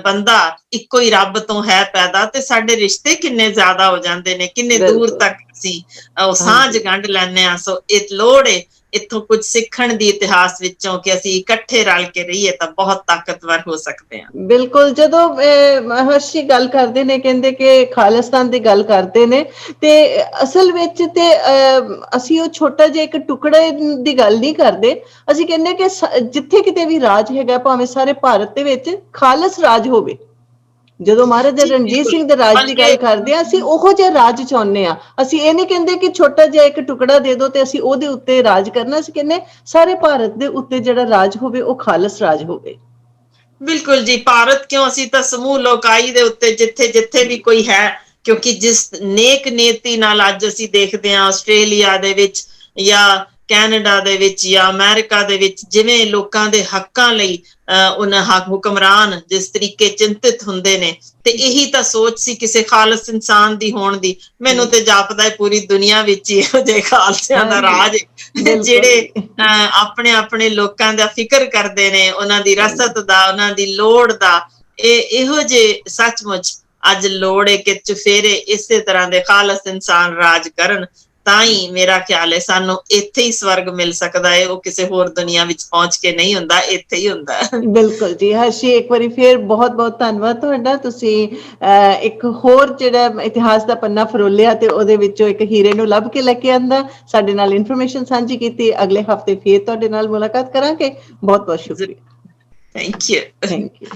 ਬੰਦਾ ਇੱਕੋ ਹੀ ਰੱਬ ਤੋਂ ਹੈ ਪੈਦਾ, ਤੇ ਸਾਡੇ ਰਿਸ਼ਤੇ ਕਿੰਨੇ ਜ਼ਿਆਦਾ ਹੋ ਜਾਂਦੇ ਨੇ, ਕਿੰਨੇ ਦੂਰ ਤੱਕ ਅਸੀਂ ਉਹ ਸਾਂਝ ਗੰਢ ਲੈਂਦੇ ਹਾਂ। ਸੋ ਇਹ ਲੋੜ ਹੈ ਇੱਥੋਂ ਕੁਝ ਸਿੱਖਣ ਦੀ ਇਤਿਹਾਸ ਵਿੱਚੋਂ ਕਿ ਅਸੀਂ ਇਕੱਠੇ ਰਲ ਕੇ ਰਹੀਏ ਤਾਂ ਬਹੁਤ ਤਾਕਤਵਰ ਹੋ ਸਕਦੇ ਹਾਂ। ਬਿਲਕੁਲ। ਜਦੋਂ ਹਰਸ਼ੀ ਗੱਲ ਕਰਦੇ ਨੇ, ਕਹਿੰਦੇ ਕਿ ਖਾਲਿਸਤਾਨ ਦੀ ਗੱਲ ਕਰਦੇ ਨੇ, ਤੇ ਅਸਲ ਵਿੱਚ ਤੇ ਅਸੀਂ ਉਹ ਛੋਟਾ ਜਿਹਾ ਇੱਕ ਟੁਕੜੇ ਦੀ ਗੱਲ ਨਹੀਂ ਕਰਦੇ। ਅਸੀਂ ਕਹਿੰਦੇ ਕਿ ਜਿੱਥੇ ਕਿਤੇ ਵੀ ਰਾਜ ਹੈਗਾ, ਭਾਵੇਂ ਸਾਰੇ ਭਾਰਤ ਦੇ ਵਿੱਚ ਖਾਲਸ ਰਾਜ ਹੋਵੇ। ਜਦੋਂ ਮਹਾਰਾਜਾ ਰਣਜੀਤ ਸਿੰਘ ਦੇ ਰਾਜ ਦੀ ਗੱਲ ਕਰਦੇ ਹਾਂ, ਅਸੀਂ ਉਹੋ ਜਿਹਾ ਰਾਜ ਚਾਹੁੰਦੇ ਹਾਂ। ਅਸੀਂ ਇਹ ਨਹੀਂ ਕਹਿੰਦੇ ਕਿ ਛੋਟਾ ਜਿਹਾ ਇੱਕ ਟੁਕੜਾ ਦੇ ਦਿਓ ਤੇ ਅਸੀਂ ਉਹਦੇ ਉੱਤੇ ਰਾਜ ਕਰਨਾ। ਅਸੀਂ ਕਹਿੰਦੇ ਸਾਰੇ ਭਾਰਤ ਦੇ ਉੱਤੇ ਜਿਹੜਾ ਰਾਜ ਹੋਵੇ ਉਹ ਖਾਲਸ ਰਾਜ ਹੋਵੇ। ਬਿਲਕੁਲ ਜੀ। ਭਾਰਤ ਕਿਉਂ, ਅਸੀਂ ਤਾਂ ਸਮੂਹ ਲੋਕਾਈ ਦੇ ਉੱਤੇ ਜਿੱਥੇ ਜਿੱਥੇ ਵੀ ਕੋਈ ਹੈ, ਕਿਉਂਕਿ ਜਿਸ ਨੇਕ ਨੀਤੀ ਨਾਲ ਅੱਜ ਅਸੀਂ ਦੇਖਦੇ ਹਾਂ ਆਸਟ੍ਰੇਲੀਆ ਦੇ ਵਿੱਚ ਜਾਂ ਕੈਨੇਡਾ ਦੇ ਵਿੱਚ ਜਾਂ ਅਮਰੀਕਾ ਦੇ ਵਿੱਚ, ਜਿਵੇਂ ਲੋਕਾਂ ਦੇ ਹੱਕਾਂ ਲਈ ਉਹਨਾਂ ਹੁਕਮਰਾਨ ਜਿਸ ਤਰੀਕੇ ਚਿੰਤਿਤ ਹੁੰਦੇ ਨੇ, ਤੇ ਇਹੀ ਤਾਂ ਸੋਚ ਸੀ ਕਿਸੇ ਖਾਲਸ ਇਨਸਾਨ ਦੀ ਹੋਣ ਦੀ। ਮੈਨੂੰ ਤੇ ਜਾਪਦਾ ਹੈ ਪੂਰੀ ਦੁਨੀਆ ਵਿੱਚ ਹੀ ਇਹੋ ਜਿਹੇ ਖਾਲਸਿਆਂ ਦਾ ਰਾਜ ਜਿਹੜੇ ਆਪਣੇ ਆਪਣੇ ਲੋਕਾਂ ਦਾ ਫਿਕਰ ਕਰਦੇ ਨੇ, ਉਹਨਾਂ ਦੀ ਰਸਤ ਦਾ, ਉਹਨਾਂ ਦੀ ਲੋੜ ਦਾ। ਇਹੋ ਜਿਹੇ ਸੱਚਮੁੱਚ ਅੱਜ ਲੋੜ ਹੈ ਕਿ ਚੁਫੇਰੇ ਇਸੇ ਤਰ੍ਹਾਂ ਦੇ ਖਾਲਸ ਇਨਸਾਨ ਰਾਜ ਕਰਨ, ਤਾਂ ਹੀ ਮੇਰਾ ਖਿਆਲ ਹੈ ਸਾਨੂੰ ਇੱਥੇ ਹੀ ਸਵਰਗ ਮਿਲ ਸਕਦਾ ਹੈ, ਉਹ ਕਿਸੇ ਹੋਰ ਦੁਨੀਆ ਵਿੱਚ ਪਹੁੰਚ ਕੇ ਨਹੀਂ ਹੁੰਦਾ, ਇੱਥੇ ਹੀ ਹੁੰਦਾ। ਬਿਲਕੁਲ ਜੀ। ਹਰਸ਼ੀ, ਇੱਕ ਵਾਰੀ ਫਿਰ ਬਹੁਤ ਬਹੁਤ ਧੰਨਵਾਦ ਤੁਹਾਡਾ। ਤੁਸੀਂ ਇੱਕ ਹੋਰ ਜਿਹੜਾ ਇਤਿਹਾਸ ਦਾ ਪੰਨਾ ਫਰੋਲਿਆ ਤੇ ਉਹਦੇ ਵਿੱਚੋਂ ਇੱਕ ਹੀਰੇ ਨੂੰ ਲੱਭ ਕੇ ਲੈ ਕੇ ਆਂਦਾ, ਸਾਡੇ ਨਾਲ ਇਨਫੋਰਮੇਸ਼ਨ ਸਾਂਝੀ ਕੀਤੀ। ਅਗਲੇ ਹਫਤੇ ਫਿਰ ਤੁਹਾਡੇ ਨਾਲ ਮੁਲਾਕਾਤ ਕਰਾਂਗੇ। ਬਹੁਤ ਬਹੁਤ ਸ਼ੁਕਰੀਆ। Thank you. Thank you.